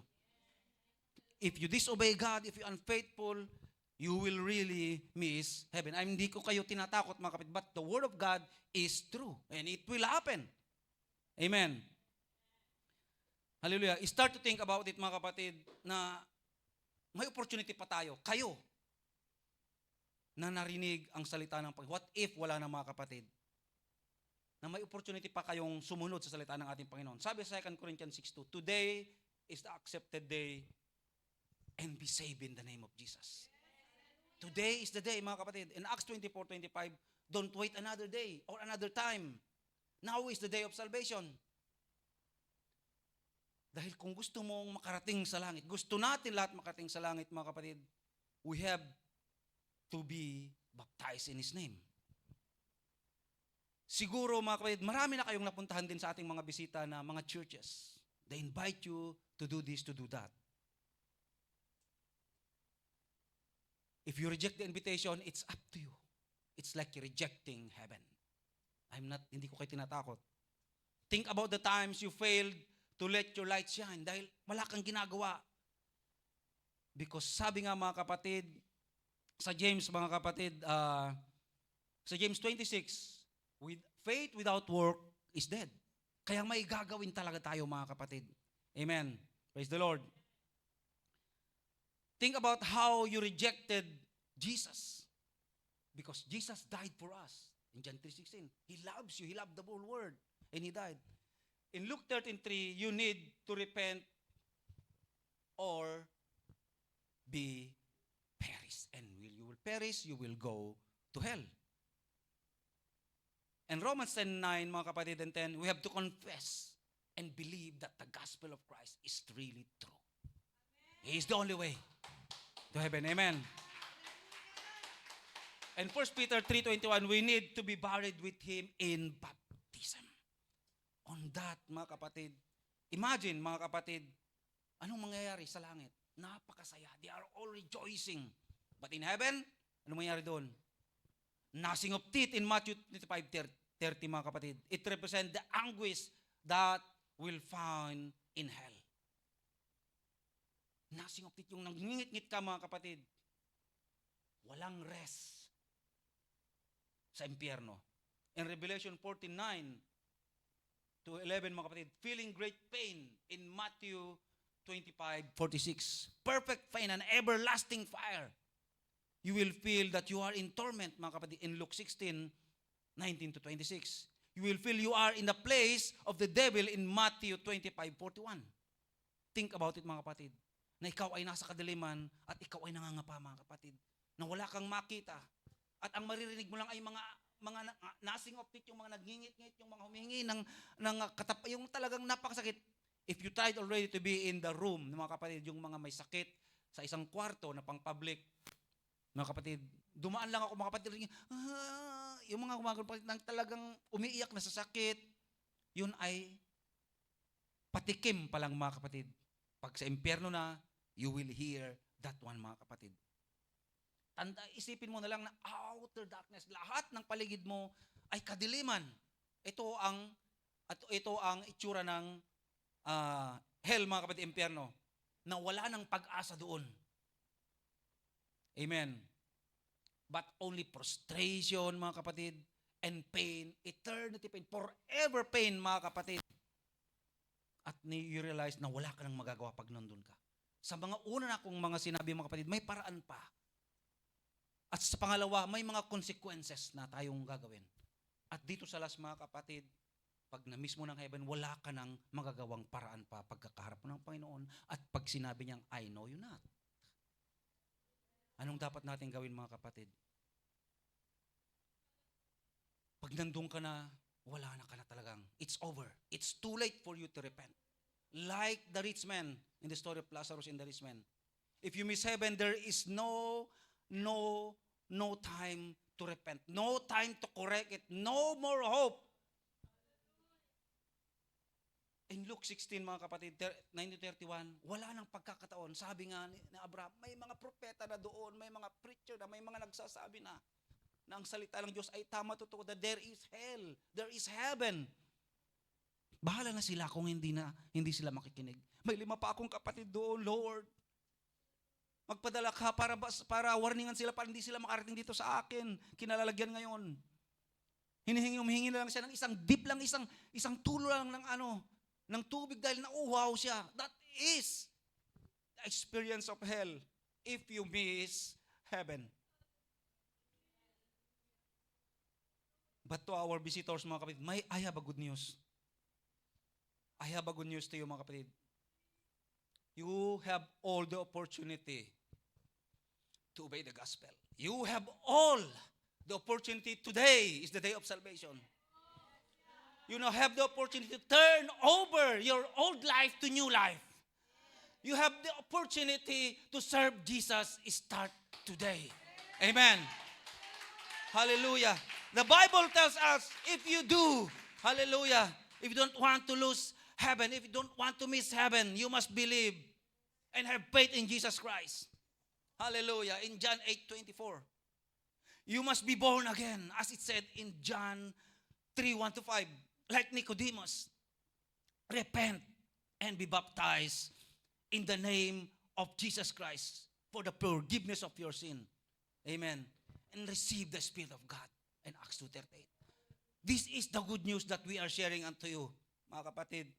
If you disobey God, if you unfaithful, you will really miss heaven. Hindi ko kayo tinatakot, mga kapatid, but the Word of God is true and it will happen. Amen. Hallelujah. Start to think about it, mga kapatid, na may opportunity pa tayo, kayo, na narinig ang salita ng Panginoon. What if wala na, mga kapatid? Na may opportunity pa kayong sumunod sa salita ng ating Panginoon. Sabi sa 2 Corinthians 6:2, today is the accepted day and be saved in the name of Jesus. Today is the day, mga kapatid. In Acts 24:25, don't wait another day or another time. Now is the day of salvation. Dahil kung gusto mong makarating sa langit, gusto natin lahat makarating sa langit, mga kapatid, we have to be baptized in His name. Siguro, mga kapatid, marami na kayong napuntahan din sa ating mga bisita na mga churches. They invite you to do this, to do that. If you reject the invitation, it's up to you. It's like rejecting heaven. Hindi ko kayo tinatakot. Think about the times you failed to let your light shine dahil wala kang ginagawa. Because sabi nga, mga kapatid, sa James, mga kapatid, sa James 26, with faith without work is dead. Kaya may gagawin talaga tayo, mga kapatid. Amen. Praise the Lord. Think about how you rejected Jesus. Because Jesus died for us. In John 3:16, He loves you. He loved the whole world. And He died. In Luke 13:3, you need to repent or be perished. And you will perish, you will go to hell. And Romans 10:9, mga kapatid, and 10, we have to confess and believe that the gospel of Christ is really true. He is the only way to heaven. Amen. And 1 Peter 3:21, we need to be buried with Him in baptism. On that, mga kapatid, imagine, mga kapatid, anong mangyayari sa langit? Napakasaya. They are all rejoicing. But in heaven, anong mangyayari doon? Gnashing of teeth in Matthew 25:30, mga kapatid. It represents the anguish that will find in hell. Gnashing of teeth, yung nangingit-ngit ka, mga kapatid. Walang rest sa impyerno. In Revelation 14:9 to 11, mga kapatid, feeling great pain in Matthew 25:46. Perfect fire and everlasting fire. You will feel that you are in torment, mga kapatid, in Luke 16:19-26. You will feel you are in the place of the devil in Matthew 25:41. Think about it, mga kapatid, na ikaw ay nasa kadiliman at ikaw ay nangangapa, mga kapatid, na wala kang makita. At ang maririnig mo lang ay mga nasing of it, yung mga nagngingit-ngit, yung mga humihingi ng yung talagang napakasakit. If you tried already to be in the room, mga kapatid, yung mga may sakit sa isang kwarto na pang-public, mga kapatid, dumaan lang ako, mga kapatid, yung mga kapatid nang talagang umiiyak na sa sakit, yun ay patikim pa lang, mga kapatid. Pag sa impyerno na, you will hear that one, mga kapatid. Isipin mo na lang na outer darkness, lahat ng paligid mo ay kadiliman. Ito ang itsura ng hell, mga kapatid, impyerno, na wala ng pag-asa doon. Amen. But only frustration, mga kapatid, and pain, eternity pain, forever pain, mga kapatid. At you realize na wala ka nang magagawa pag nandun ka. Sa mga una na kong mga sinabi, mga kapatid, may paraan pa. At sa pangalawa, may mga consequences na tayong gagawin. At dito sa last, mga kapatid, pag na-miss mo ng heaven, wala ka nang magagawang paraan pa pagkakaharap mo ng Panginoon at pag sinabi niyang, I know you not. Anong dapat natin gawin, mga kapatid? Pag nandun ka na, wala na ka na talagang. It's over. It's too late for you to repent. Like the rich man in the story of Lazarus and the rich man. If you miss heaven, there is no time to repent. No time to correct it. No more hope. In Luke 16, mga kapatid, 19:31, wala nang pagkakataon. Sabi nga ni Abraham, may mga propeta na doon, may mga preacher na, may mga nagsasabi na ang salita ng Diyos ay tama, totoo, that there is hell, there is heaven. Bahala na sila kung hindi sila makikinig. May 5 pa akong kapatid doon, Lord. Magpadala ka para warningan sila para hindi sila makarating dito sa akin. Kinalalagyan ngayon. Humihingi na lang siya ng isang dip lang, isang tulo lang ng tubig dahil nauuhaw siya. That is the experience of hell if you miss heaven. But to our visitors, mga kapatid, I have a good news. I have a good news to you, mga kapatid. You have all the opportunity to obey the gospel. You have all the opportunity. Today is the day of salvation. You now have the opportunity to turn over your old life to new life. You have the opportunity to serve Jesus. Start today. Amen. Hallelujah. The Bible tells us, if you do, hallelujah, if you don't want to lose heaven, if you don't want to miss heaven, you must believe and have faith in Jesus Christ. Hallelujah. In John 8:24. You must be born again, as it said in John 3:1-5. Like Nicodemus, repent and be baptized in the name of Jesus Christ for the forgiveness of your sin. Amen. And receive the Spirit of God. In Acts 2:38. This is the good news that we are sharing unto you, mga kapatid.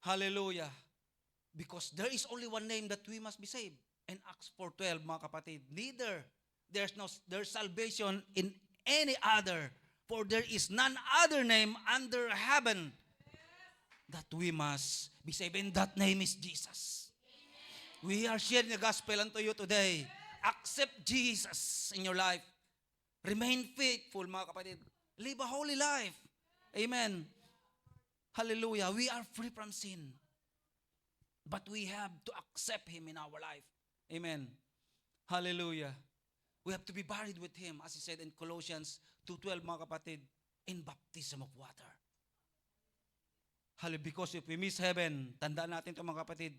Hallelujah. Because there is only one name that we must be saved. In Acts 4:12, mga kapatid, there's salvation in any other, for there is none other name under heaven that we must be saved. And that name is Jesus. We are sharing the gospel unto you today. Accept Jesus in your life. Remain faithful, mga kapatid. Live a holy life. Amen. Hallelujah. We are free from sin. But we have to accept Him in our life. Amen. Hallelujah. We have to be buried with Him, as He said in Colossians 2:12, mga kapatid, in baptism of water. Hallelujah. Because if we miss heaven, tandaan natin ito, mga kapatid,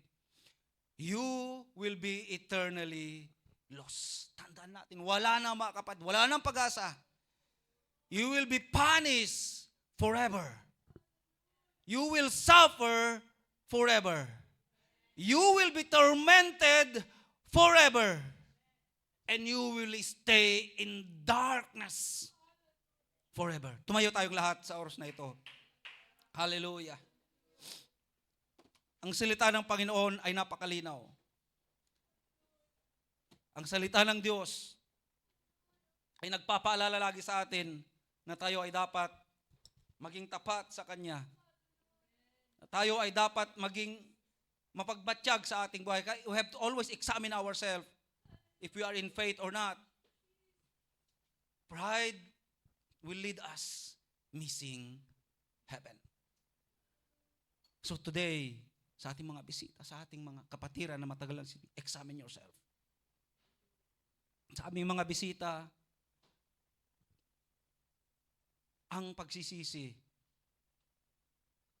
you will be eternally lost. Tandaan natin, wala na, mga kapatid, wala nang pag-asa. You will be punished forever. You will suffer forever. You will be tormented forever. And you will stay in darkness forever. Tumayo tayong lahat sa oras na ito. Hallelujah. ang salita ng Panginoon ay napakalinaw. Ang salita ng Diyos ay nagpapaalala lagi sa atin na tayo ay dapat maging tapat sa Kanya. Na tayo ay dapat maging mapagbatsyag sa ating buhay. We have to always examine ourselves if we are in faith or not. Pride will lead us missing heaven. So today, sa ating mga bisita, sa ating mga kapatiran na matagalan, examine yourself. Sa aming mga bisita, ang pagsisisi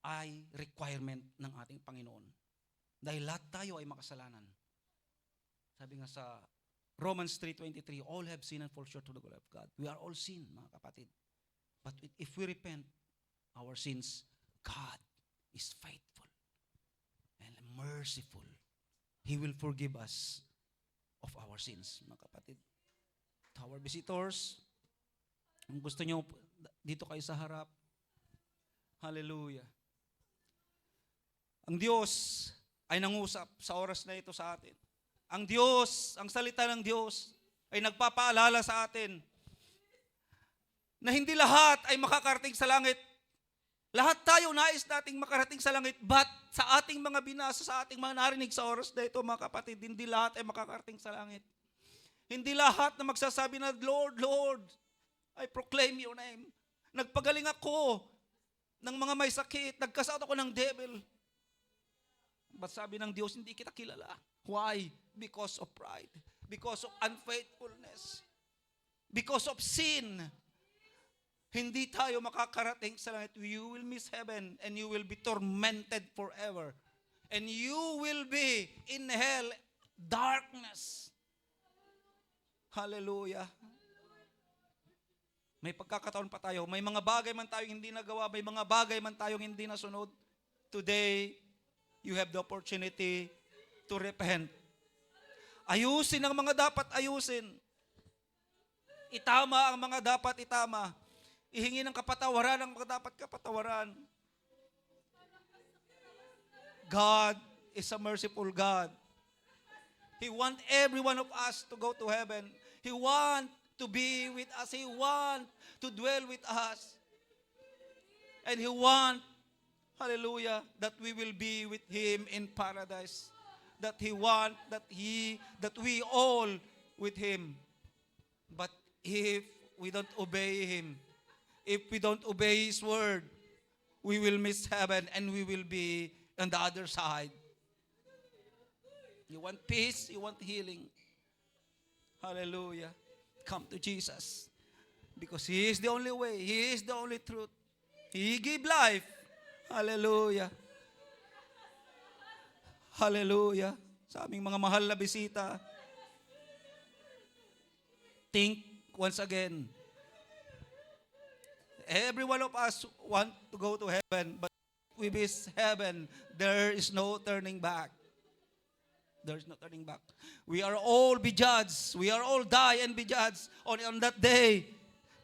ay requirement ng ating Panginoon. Dahil lahat tayo ay makasalanan. Sabi nga sa Romans 3:23, all have sinned and fall short of the glory of God. We are all sin, mga kapatid. But if we repent our sins, God is faithful and merciful. He will forgive us of our sins, mga kapatid. To our visitors, kung gusto nyo, dito kayo sa harap. Hallelujah. Ang Diyos ay nangusap sa oras na ito sa atin. Ang Diyos, ang salita ng Diyos ay nagpapaalala sa atin na hindi lahat ay makakarating sa langit. Lahat tayo nais nating makarating sa langit, but sa ating mga binasa, sa ating mga narinig sa oras na ito, mga kapatid, hindi lahat ay makakarating sa langit. Hindi lahat na magsasabi na, Lord, Lord, I proclaim your name. Nagpagaling ako ng mga may sakit, nagkasakit ako ng devil. But sabi ng Diyos, hindi kita kilala. Why? Because of pride. Because of unfaithfulness. Because of sin. Hindi tayo makakarating sa langit. You will miss heaven and you will be tormented forever. And you will be in hell, darkness. Hallelujah. May pagkakataon pa tayo. May mga bagay man tayong hindi nagawa. May mga bagay man tayong hindi nasunod. Today, you have the opportunity to repent. Ayusin ang mga dapat ayusin. Itama ang mga dapat itama. Ihingi ng kapatawaran ang mga dapat kapatawaran. God is a merciful God. He wants every one of us to go to heaven. He wants to be with us. He wants to dwell with us. And He wants, hallelujah, that we will be with Him in paradise. That He wants, that we all with Him. But if we don't obey Him, if we don't obey His word, we will miss heaven and we will be on the other side. You want peace, you want healing. Hallelujah. Come to Jesus. Because He is the only way. He is the only truth. He gave life. Hallelujah. Hallelujah. Sa aming mga mahal na bisita, think once again. Every one of us want to go to heaven, but we miss heaven. There is no turning back. There is no turning back. We are all be judged. We are all die and be judged on that day.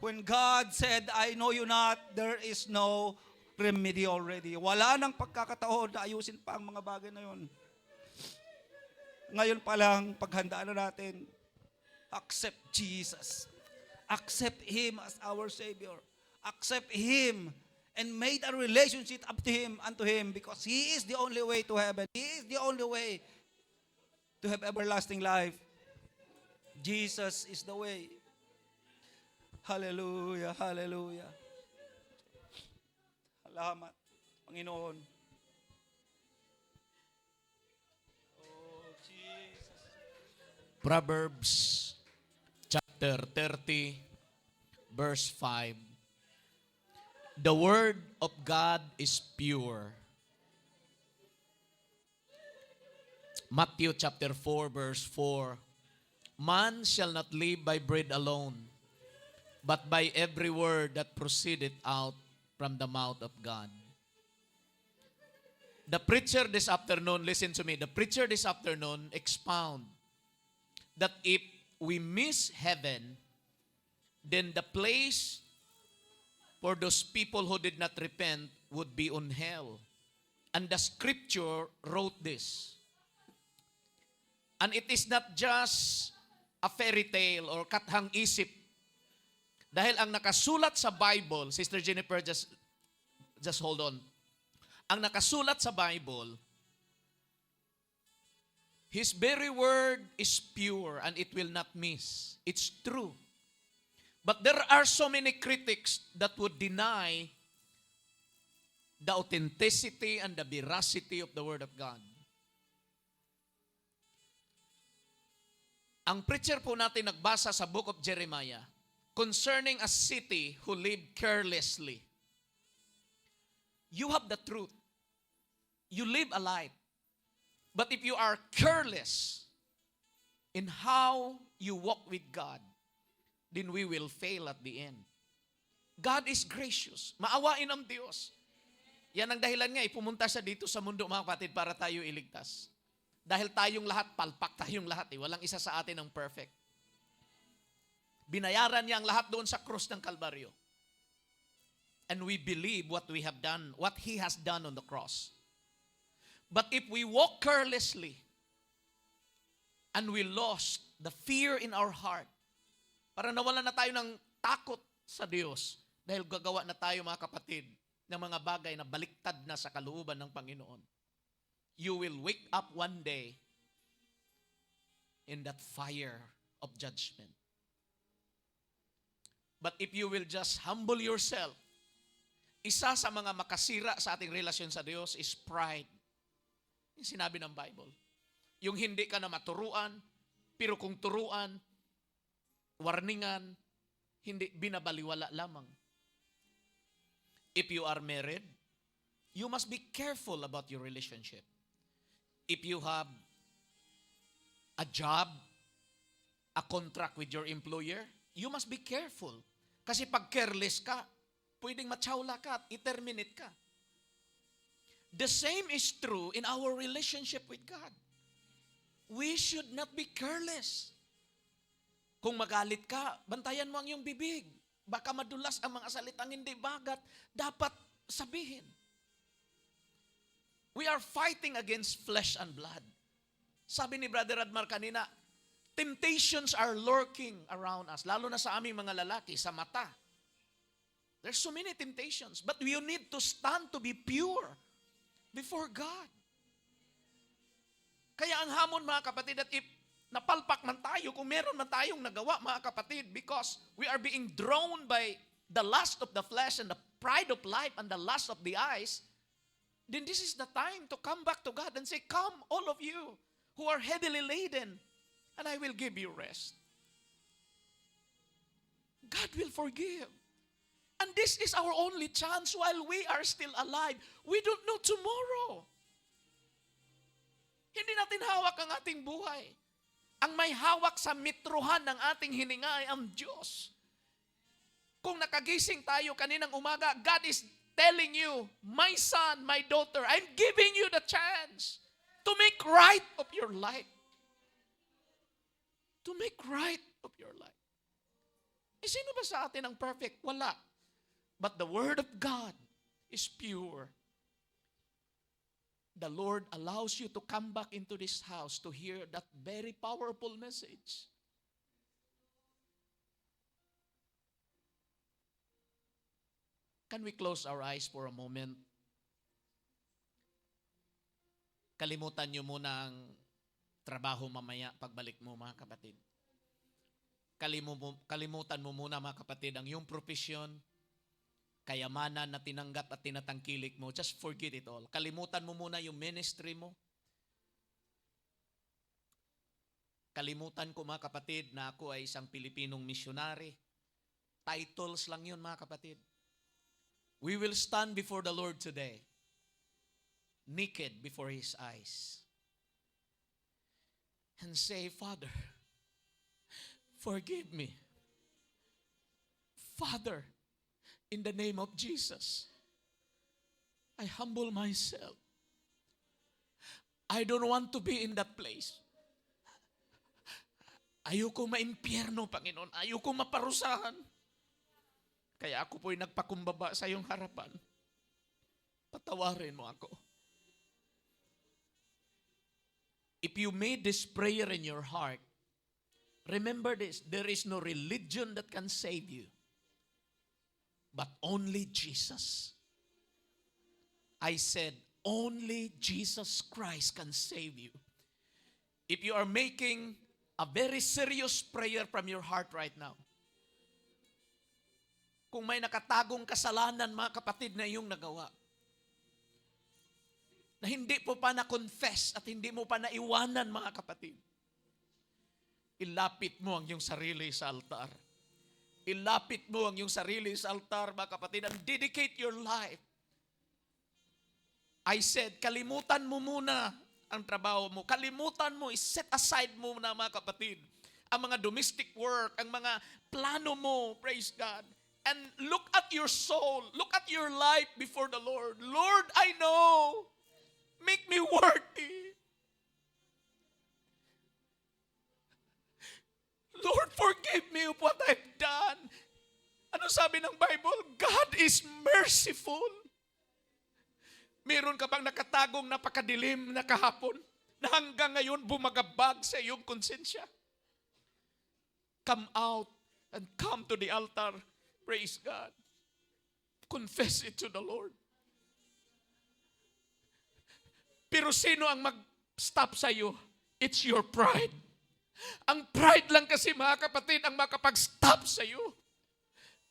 When God said, I know you not, there is no remedy already. Wala nang pagkakataon na ayusin pa ang mga bagay na yun. Ngayon pa lang, paghandaan na natin, accept Jesus. Accept Him as our Savior. Accept Him and made a relationship up to Him, unto Him, because He is the only way to heaven. He is the only way to have everlasting life. Jesus is the way. Hallelujah, hallelujah. Salamat, Panginoon. Oh, Jesus. Proverbs chapter 30, verse 5. The word of God is pure. Matthew chapter 4, verse 4. Man shall not live by bread alone, but by every word that proceedeth out from the mouth of God. The preacher this afternoon, listen to me, the preacher this afternoon expound that if we miss heaven, then the place for those people who did not repent would be on hell. And the scripture wrote this. And it is not just a fairy tale or kathang isip. Dahil ang nakasulat sa Bible, Sister Jennifer, just hold on. Ang nakasulat sa Bible, His very word is pure and it will not miss. It's true. But there are so many critics that would deny the authenticity and the veracity of the Word of God. Ang preacher po natin nagbasa sa book of Jeremiah concerning a city who lived carelessly. You have the truth. You live a life. But if you are careless in how you walk with God, then we will fail at the end. God is gracious. Maawain ang Diyos. Yan ang dahilan nga, pumunta siya dito sa mundo, mga kapatid, para tayo iligtas. Dahil tayong lahat, palpak tayong lahat. Walang isa sa atin ang perfect. Binayaran niya ang lahat doon sa krus ng Kalbaryo. And we believe what we have done, what He has done on the cross. But if we walk carelessly and we lost the fear in our heart, para nawalan na tayo ng takot sa Diyos dahil gagawa na tayo, mga kapatid, ng mga bagay na baliktad na sa kalooban ng Panginoon, you will wake up one day in that fire of judgment. But if you will just humble yourself, isa sa mga makasira sa ating relasyon sa Diyos is pride. Yung sinabi ng Bible. Yung hindi ka na maturuan, pero kung turuan, warningan, hindi, binabaliwala lamang. If you are married, you must be careful about your relationship. If you have a job, a contract with your employer, you must be careful. Kasi pag careless ka, pwedeng matsawla ka at i-terminate ka. The same is true in our relationship with God. We should not be careless. Kung magalit ka, bantayan mo ang iyong bibig. Baka madulas ang mga salitang hindi bagat. Dapat sabihin. We are fighting against flesh and blood. Sabi ni Brother Admar kanina, temptations are lurking around us. Lalo na sa aming mga lalaki, sa mata. There's so many temptations. But we need to stand to be pure before God. Kaya ang hamon, mga kapatid, at if napalpak man tayo, kung meron man tayong nagawa, mga kapatid, because we are being drawn by the lust of the flesh and the pride of life and the lust of the eyes, then this is the time to come back to God and say, come, all of you who are heavily laden, and I will give you rest. God will forgive. And this is our only chance while we are still alive. We don't know tomorrow. Hindi natin hawak ang ating buhay. Ang may hawak sa mitruhan ng ating hininga ay ang Diyos. Kung nakagising tayo kaninang umaga, God is telling you, my son, my daughter, I'm giving you the chance to make right of your life. To make right of your life. Eh, sino ba sa atin ang perfect? Wala. But the Word of God is pure. The Lord allows you to come back into this house to hear that very powerful message. Can we close our eyes for a moment? Kalimutan niyo muna ang trabaho mamaya pagbalik mo, mga kapatid. Kalimutan mo muna, mga kapatid, ang iyong profesyon, kayamanan na tinanggap at tinatangkilik mo. Just forget it all. Kalimutan mo muna yung ministry mo. Kalimutan ko, mga kapatid, na ako ay isang Pilipinong missionary. Titles lang yun, mga kapatid. We will stand before the Lord today, naked before His eyes, and say, Father, forgive me. Father, in the name of Jesus, I humble myself. I don't want to be in that place. Ayoko maimpyerno, Panginoon. Ayoko maparusahan. Kaya ako po'y nagpakumbaba sa iyong harapan. Patawarin mo ako. if you made this prayer in your heart, remember this, there is no religion that can save you, but only Jesus. I said, only Jesus Christ can save you. If you are making a very serious prayer from your heart right now, kung may nakatagong kasalanan, mga kapatid, na iyong nagawa, na hindi po pa na-confess at hindi mo pa naiwanan, mga kapatid, ilapit mo ang iyong sarili sa altar. Ilapit mo ang iyong sarili sa altar, mga kapatid, and dedicate your life. I said, kalimutan mo muna ang trabaho mo. Kalimutan mo, set aside mo na, mga kapatid, ang mga domestic work, ang mga plano mo, praise God. And look at your soul, look at your life before the Lord. Lord, I know, make me worthy. Lord, forgive me of what I've done. Ano sabi ng Bible? God is merciful. Meron ka bang nakatagong napakadilim na kahapon na hanggang ngayon bumagabag sa iyong konsensya? Come out and come to the altar. Praise God. Confess it to the Lord. Pero sino ang mag-stop sa iyo? It's your pride. Ang pride lang kasi, mga kapatid, ang makapag-stop sa iyo.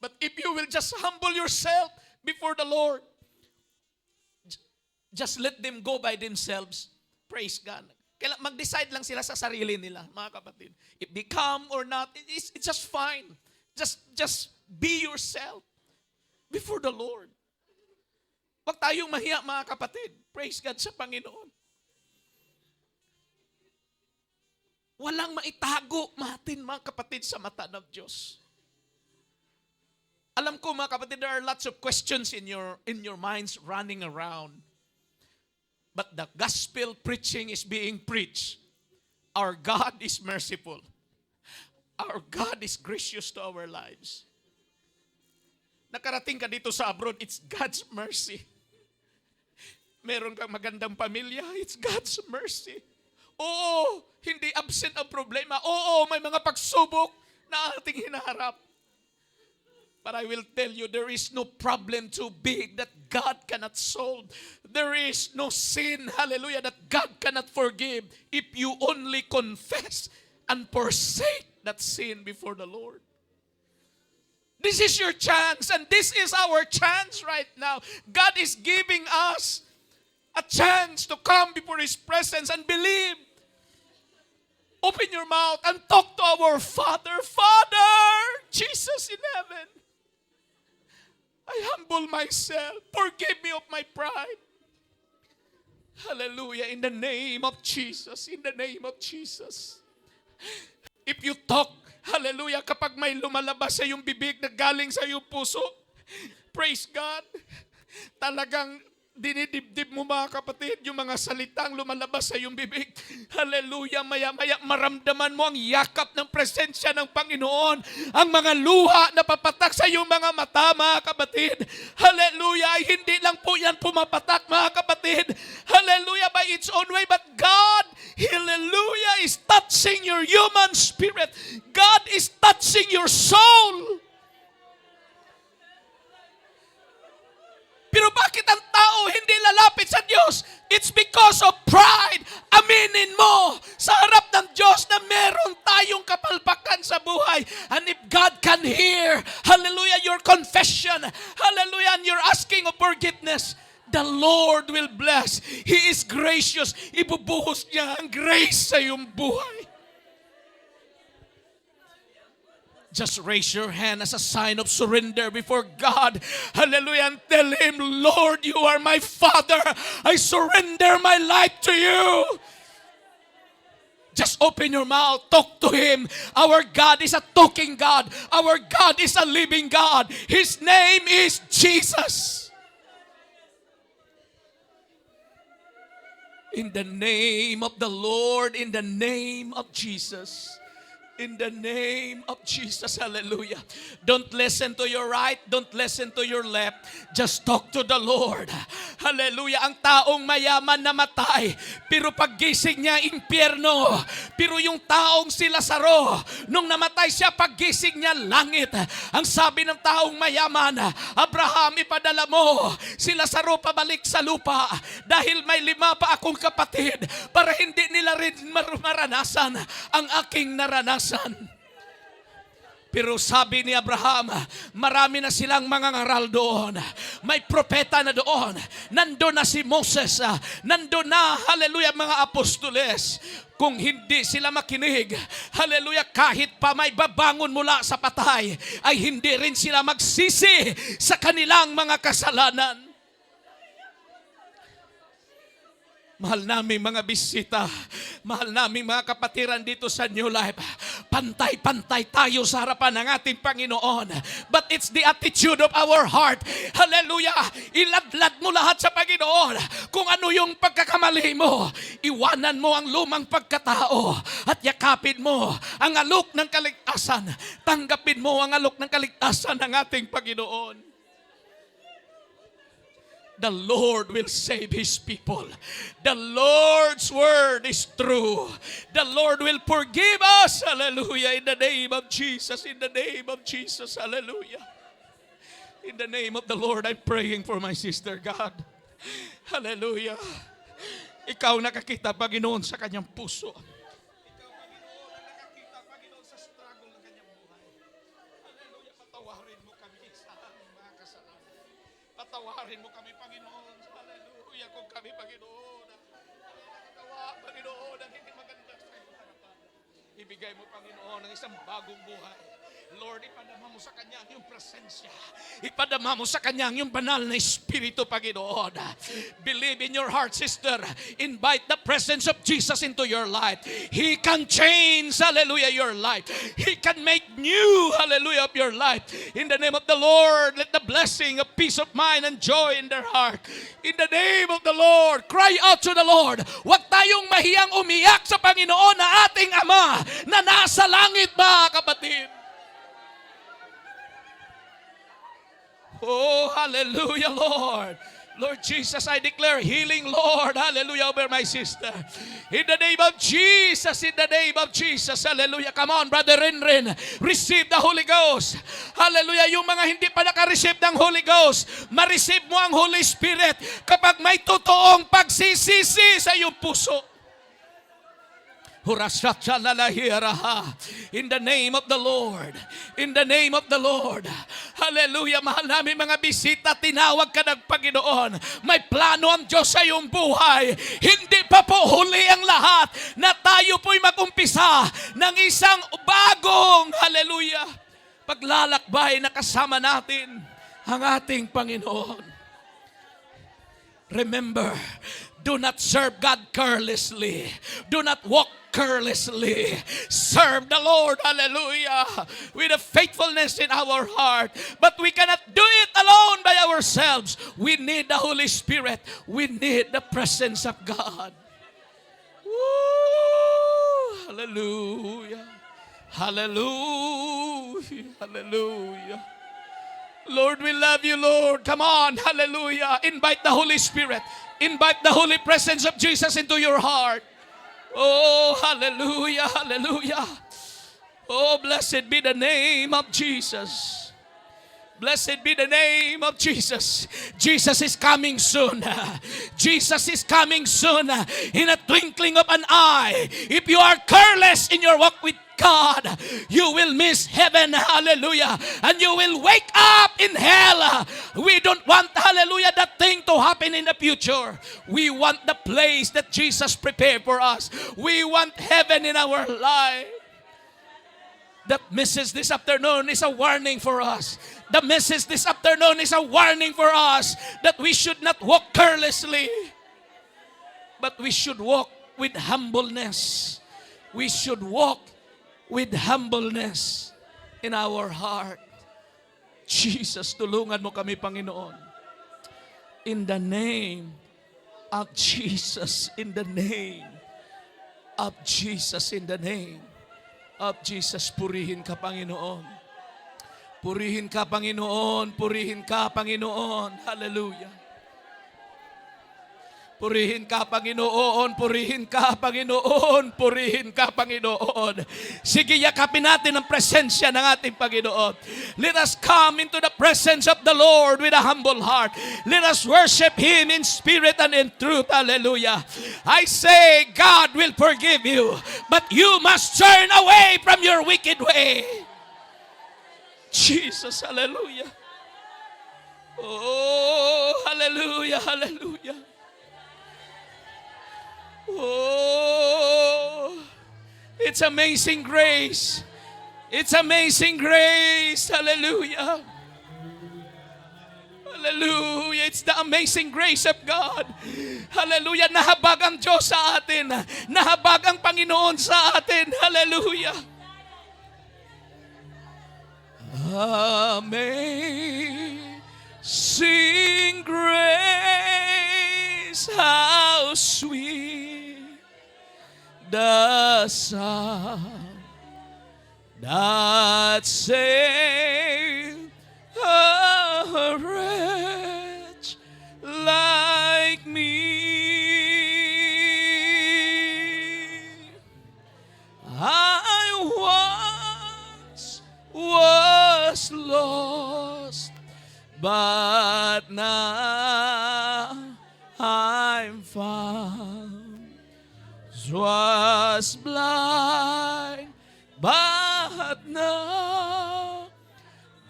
But if you will just humble yourself before the Lord, just let them go by themselves. Praise God. Kaya mag-decide lang sila sa sarili nila, mga kapatid. If they come or not, it's just fine. Just be yourself before the Lord. Huwag tayong mahiya, mga kapatid. Praise God sa Panginoon. Walang maitago natin, mga kapatid, sa mata ng Diyos. Alam ko, mga kapatid, there are lots of questions in your minds running around. But the gospel preaching is being preached. Our God is merciful. Our God is gracious to our lives. Nakarating ka dito sa abroad, it's God's mercy. Meron kang magandang pamilya, it's God's mercy. Oo, hindi absent ang problema. Oo, may mga pagsubok na ating hinaharap. But I will tell you, there is no problem too big that God cannot solve. There is no sin, hallelujah, that God cannot forgive if you only confess and forsake that sin before the Lord. This is your chance, and this is our chance right now. God is giving us a chance to come before His presence and believe. Open your mouth and talk to our Father. Father, Jesus in heaven, I humble myself. Forgive me of my pride. Hallelujah. In the name of Jesus. In the name of Jesus. If you talk, hallelujah, kapag may lumalabas sa iyong bibig na galing sa iyong puso, praise God, talagang dinidibdib mo, mga kapatid, yung mga salitang lumalabas sa iyong bibig. Hallelujah, maya-maya maramdaman mo ang yakap ng presensya ng Panginoon. Ang mga luha na papatak sa iyong mga mata, mga kapatid. Hallelujah, ay hindi lang po yan pumapatak, mga kapatid. Hallelujah, by its own way. But God, hallelujah, is touching your human spirit. God is touching your soul. Pero bakit ang tao hindi lalapit sa Diyos? It's because of pride. Aminin mo sa harap ng Diyos na meron tayong kapalpakan sa buhay. And if God can hear, hallelujah, your confession, hallelujah, and you're asking of forgiveness, the Lord will bless. He is gracious. Ibubuhos niya ang grace sa iyong buhay. Just raise your hand as a sign of surrender before God. Hallelujah. And tell Him, Lord, you are my Father. I surrender my life to you. Just open your mouth. Talk to Him. Our God is a talking God. Our God is a living God. His name is Jesus. In the name of the Lord, in the name of Jesus. In the name of Jesus, hallelujah. Don't listen to your right, don't listen to your left. Just talk to the Lord. Hallelujah. Ang taong mayaman namatay, pero paggising niya, impyerno. Pero yung taong si Lazaro, nung namatay siya, paggising niya, langit. Ang sabi ng taong mayaman, Abraham, ipadala mo si Lazaro pabalik sa lupa dahil may 5 pa akong kapatid para hindi nila rin maranasan ang aking naranasan. Pero sabi ni Abraham, marami na silang mga ngaral doon. May propeta na doon. Nandun na si Moses. Nandun na, hallelujah, mga apostoles. Kung hindi sila makinig, hallelujah, kahit pa may babangon mula sa patay, ay hindi rin sila magsisi sa kanilang mga kasalanan. Mahal namin mga bisita, mahal namin mga kapatiran dito sa New Life, pantay-pantay tayo sa harapan ng ating Panginoon. But it's the attitude of our heart. Hallelujah! Iladlad mo lahat sa Panginoon. Kung ano yung pagkakamali mo, iwanan mo ang lumang pagkatao at yakapin mo ang alok ng kaligtasan. Tanggapin mo ang alok ng kaligtasan ng ating Panginoon. The Lord will save His people. The Lord's word is true. The Lord will forgive us. Hallelujah. In the name of Jesus. In the name of Jesus. Hallelujah. In the name of the Lord, I'm praying for my sister, God. Hallelujah. Ikaw nakakita, Panginoon, sa kanyang puso. Ikaw, Panginoon, nakakita, Panginoon, sa struggle ng kanyang buhay. Hallelujah. Patawarin mo kami sa aming mga kasalanan. Patawarin mo kami, Panginoon. Hallelujah. Kung kami, Panginoon, nakagawa, Panginoon, ang hindi maganda sa iyong harapan. Ibigay mo, Panginoon, ang isang bagong buhay. Lord, ipadama mo sa Kanya yung presensya. Ipadama mo sa Kanya yung banal na Espiritu, Panginoon. Believe in your heart, sister. Invite the presence of Jesus into your life. He can change, hallelujah, your life. He can make new, hallelujah, of your life. In the name of the Lord, let the blessing of peace of mind and joy in their heart. In the name of the Lord, cry out to the Lord. Huwag tayong mahiyang umiyak sa Panginoon na ating Ama na nasa langit, mga kapatid. Oh, hallelujah, Lord. Lord Jesus, I declare healing, Lord. Hallelujah, over my sister. In the name of Jesus, in the name of Jesus. Hallelujah. Come on, Brother Rinrin. Receive the Holy Ghost. Hallelujah. Yung mga hindi pa naka-receive ng Holy Ghost, ma-receive mo ang Holy Spirit kapag may totoong pagsisisi sa iyong puso. In the name of the Lord. In the name of the Lord. Hallelujah. Mahal namin mga bisita, tinawag ka ng Panginoon. May plano ang Diyos sa iyong buhay. Hindi pa po huli ang lahat na tayo po'y mag-umpisa ng isang bagong, hallelujah, paglalakbay na kasama natin ang ating Panginoon. Remember, do not serve God carelessly. Do not walk carelessly. Serve the Lord, hallelujah, with a faithfulness in our heart. But we cannot do it alone by ourselves. We need the Holy Spirit. We need the presence of God. Woo! Hallelujah. Hallelujah. Hallelujah. Lord, we love you, Lord. Come on, hallelujah. Invite the Holy Spirit. Invite the holy presence of Jesus into your heart. Oh, hallelujah, hallelujah. Oh, blessed be the name of Jesus. Blessed be the name of Jesus. Jesus is coming soon. Jesus is coming soon. In a twinkling of an eye. If you are careless in your walk with God, you will miss heaven, hallelujah, and you will wake up in hell. We don't want, hallelujah, that thing to happen in the future. We want the place that Jesus prepared for us. We want heaven in our life. That message this afternoon is a warning for us. The message this afternoon is a warning for us that we should not walk carelessly, but we should walk with humbleness. We should walk with humbleness in our heart. Jesus, tulungan mo kami, Panginoon. In the name of Jesus, in the name of Jesus, in the name of Jesus. Purihin ka, Panginoon. Purihin ka, Panginoon. Purihin ka, Panginoon. Hallelujah. Purihin ka, Panginoon. Purihin ka, Panginoon. Purihin ka, Panginoon. Sige, yakapin natin ang presensya ng ating Panginoon. Let us come into the presence of the Lord with a humble heart. Let us worship Him in spirit and in truth. Hallelujah. I say, God will forgive you, but you must turn away from your wicked way. Jesus, hallelujah. Oh, hallelujah, hallelujah. Oh, it's amazing grace. It's amazing grace. Hallelujah. Hallelujah. It's the amazing grace of God. Hallelujah. Nahabag ang Diyos sa atin. Nahabag ang Panginoon sa atin. Hallelujah. Amazing grace, how sweet the sound that saved a wretch like me. I once was lost, but now I'm found. Was blind, but now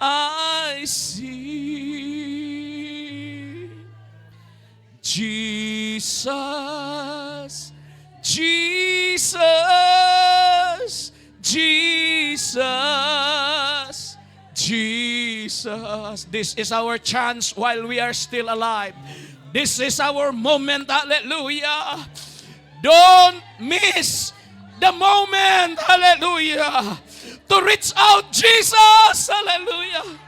I see. Jesus, Jesus, Jesus, Jesus. This is our chance while we are still alive. This is our moment. Hallelujah. Don't miss the moment, hallelujah, to reach out, Jesus, hallelujah.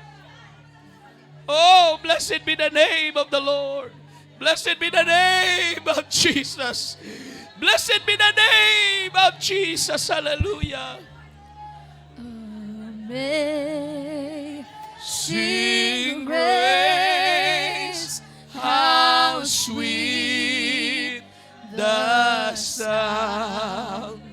Oh, blessed be the name of the Lord. Blessed be the name of Jesus. Blessed be the name of Jesus, hallelujah. Amazing grace, how sweet the sound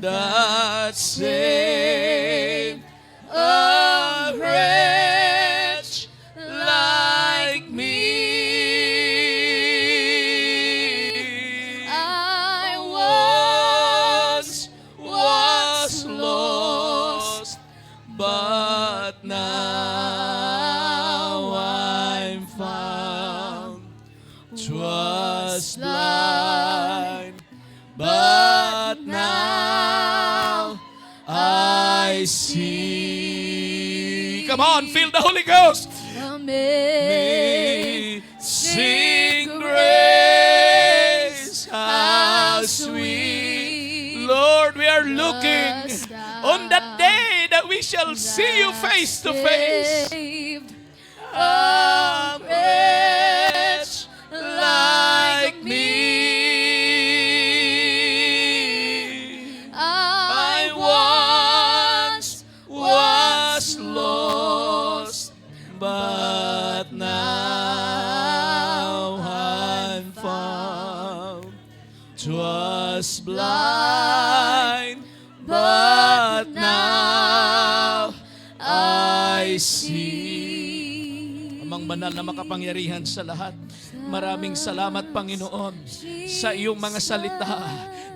that saved a wretch like me. I once was lost, but now I'm found. 'Twas blind, but now I see. Come on, feel the Holy Ghost. Amazing grace, how sweet. Lord, we are looking on that day that we shall see you face to face. A wretch like me. I once was lost, but now I'm found. 'Twas blind, but now I see. Amang banal na makapangyarihan sa lahat, maraming salamat, Panginoon, sa iyong mga salita.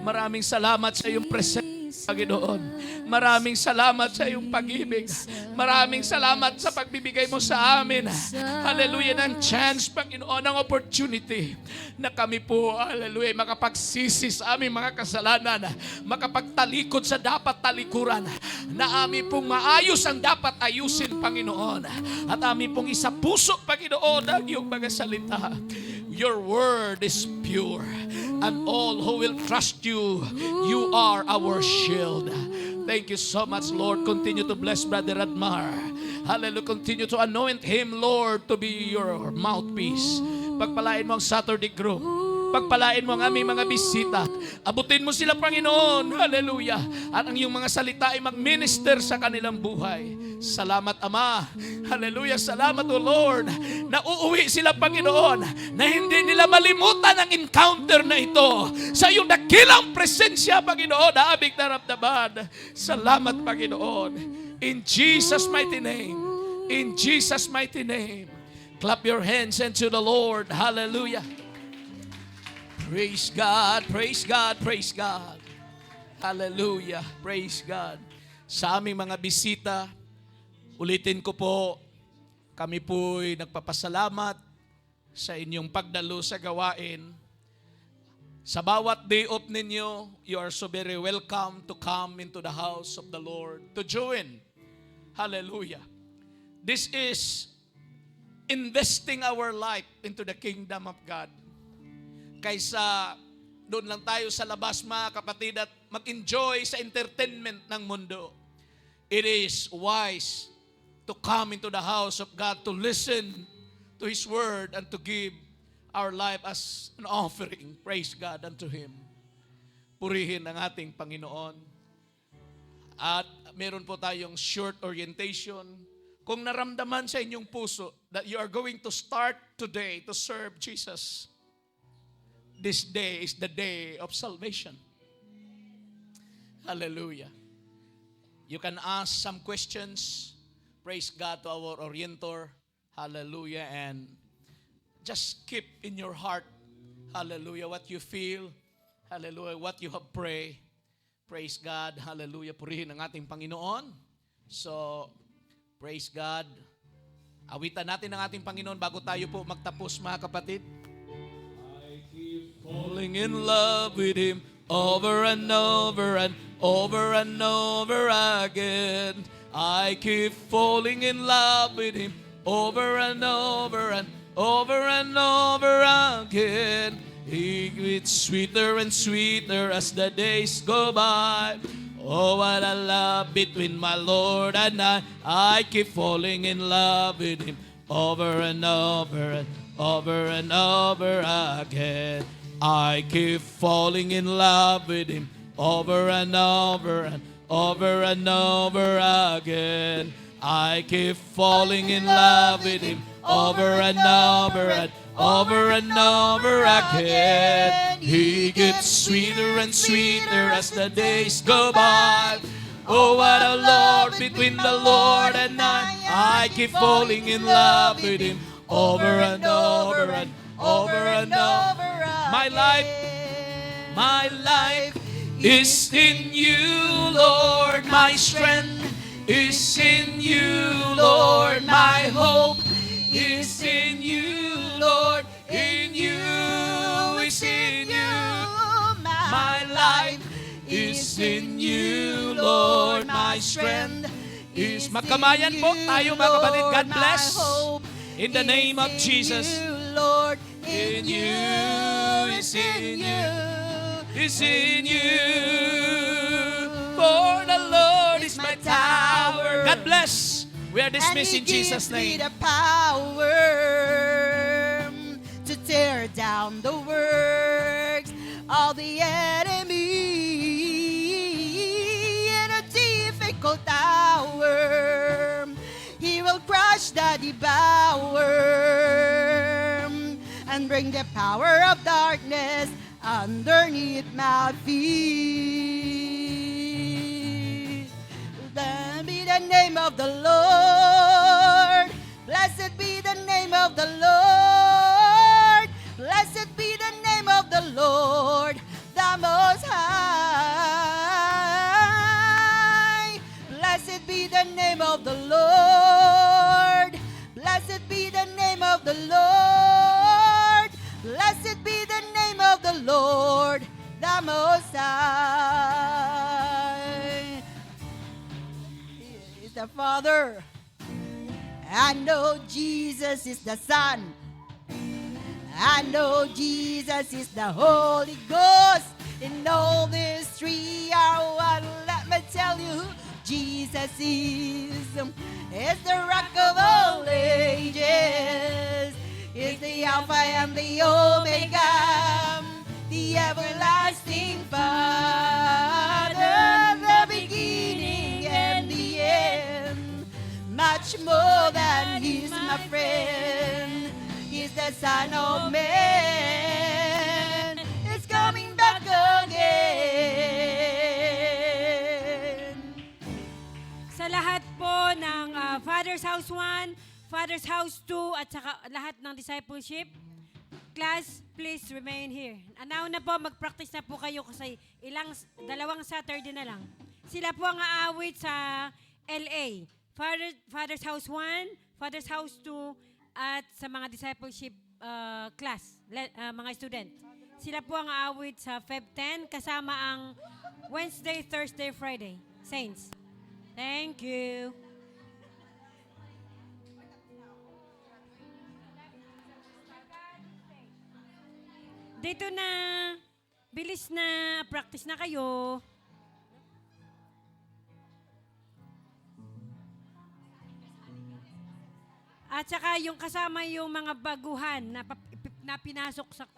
Maraming salamat sa iyong presensya, Panginoon. Maraming salamat sa iyong pag-ibig. Maraming salamat sa pagbibigay mo sa amin. Hallelujah, ng chance, Panginoon, ng opportunity na kami po, hallelujah, makapagsisi sa aming mga kasalanan, makapagtalikod sa dapat talikuran, na amin pong maayos ang dapat ayusin, Panginoon. At amin pong isa puso, Panginoon, ang iyong mga salita. Your word is pure, and all who will trust you, you are our shield. Thank you so much, Lord. Continue to bless Brother Admar. Hallelujah. Continue to anoint him, Lord, to be your mouthpiece. Pagpalain mo ang Saturday group. Pagpalain mo ang aming mga bisita. Abutin mo sila, Panginoon. Hallelujah. At ang iyong mga salita ay mag-minister sa kanilang buhay. Salamat, Ama. Hallelujah. Salamat, O Lord. Na uuwi sila, Panginoon, na hindi nila malimutan ang encounter na ito. Sa iyong dakilang presensya, Panginoon, na aming naramdaman. Salamat, Panginoon. In Jesus' mighty name. In Jesus' mighty name. Clap your hands unto the Lord. Hallelujah. Praise God, praise God, praise God. Hallelujah, praise God. Sa aming mga bisita, ulitin ko po, kami po'y nagpapasalamat sa inyong pagdalo sa gawain. Sa bawat day off ninyo, you are so very welcome to come into the house of the Lord, to join. Hallelujah. This is investing our life into the kingdom of God. Kaysa doon lang tayo sa labas, mga kapatid, at mag-enjoy sa entertainment ng mundo. It is wise to come into the house of God, to listen to His Word, and to give our life as an offering. Praise God unto Him. Purihin ang ating Panginoon. At meron po tayong short orientation. Kung naramdaman sa inyong puso that you are going to start today to serve Jesus, this day is the day of salvation. Hallelujah. You can ask some questions. Praise God to our orientor. Hallelujah. And just keep in your heart, hallelujah, what you feel. Hallelujah, what you have prayed. Praise God. Hallelujah. Purihin ang ating Panginoon. So, praise God. Awitan natin ang ating Panginoon bago tayo po magtapos, mga kapatid. Falling in love with Him over and over and over and over again. I keep falling in love with Him over and over and over and over again. He gets sweeter and sweeter as the days go by. Oh, what a love between my Lord and I keep falling in love with Him over and over and over and over again. I keep falling in love with Him over and over and over and over again. I keep falling in love with Him over and over and over and over again. He gets sweeter and sweeter as the days go by. Oh, what a Lord between the Lord and I keep falling in love with Him over and over and over and over. My life is in You, Lord. My strength is in You, Lord. My hope is in You, Lord. In You is in You. My life is in You, Lord. My strength is. Magkamayan po tayo, mga kapatid. God bless. In the name of Jesus. Lord, in You is in You. Is in You. For the Lord is my tower. God bless. We are dismissed in Jesus' name. And He gives me the power to tear down the works of the enemy. In a difficult hour, He will crush the devourer and bring the power of darkness underneath my feet. Blessed be the name of the Lord. Blessed be the name of the Lord. Blessed be the name of the Lord, the Most High. Blessed be the name of the Lord. Blessed be the name of the Lord. Blessed be the name of the Lord, the Most High. He is the Father. I know Jesus is the Son. I know Jesus is the Holy Ghost. In all these three are one. Let me tell you who Jesus is the rock of all ages. is the Alpha and the Omega, the everlasting Father, the beginning and the end. Much more than He's my friend. He's the Son of Man. He's coming back again. Sa lahat po ng Father's House 1, Father's House 2, at saka lahat ng discipleship, class, please remain here. Anaw na po, mag-practice na po kayo kasi dalawang Saturday na lang. Sila po ang aawit sa LA. Father's House 1, Father's House 2, at sa mga discipleship class, mga student. Sila po ang aawit sa Feb 10 kasama ang Wednesday, Thursday, Friday. Saints. Thank you. Dito na, bilis na, practice na kayo. At saka yung kasama yung mga baguhan na pinasok sa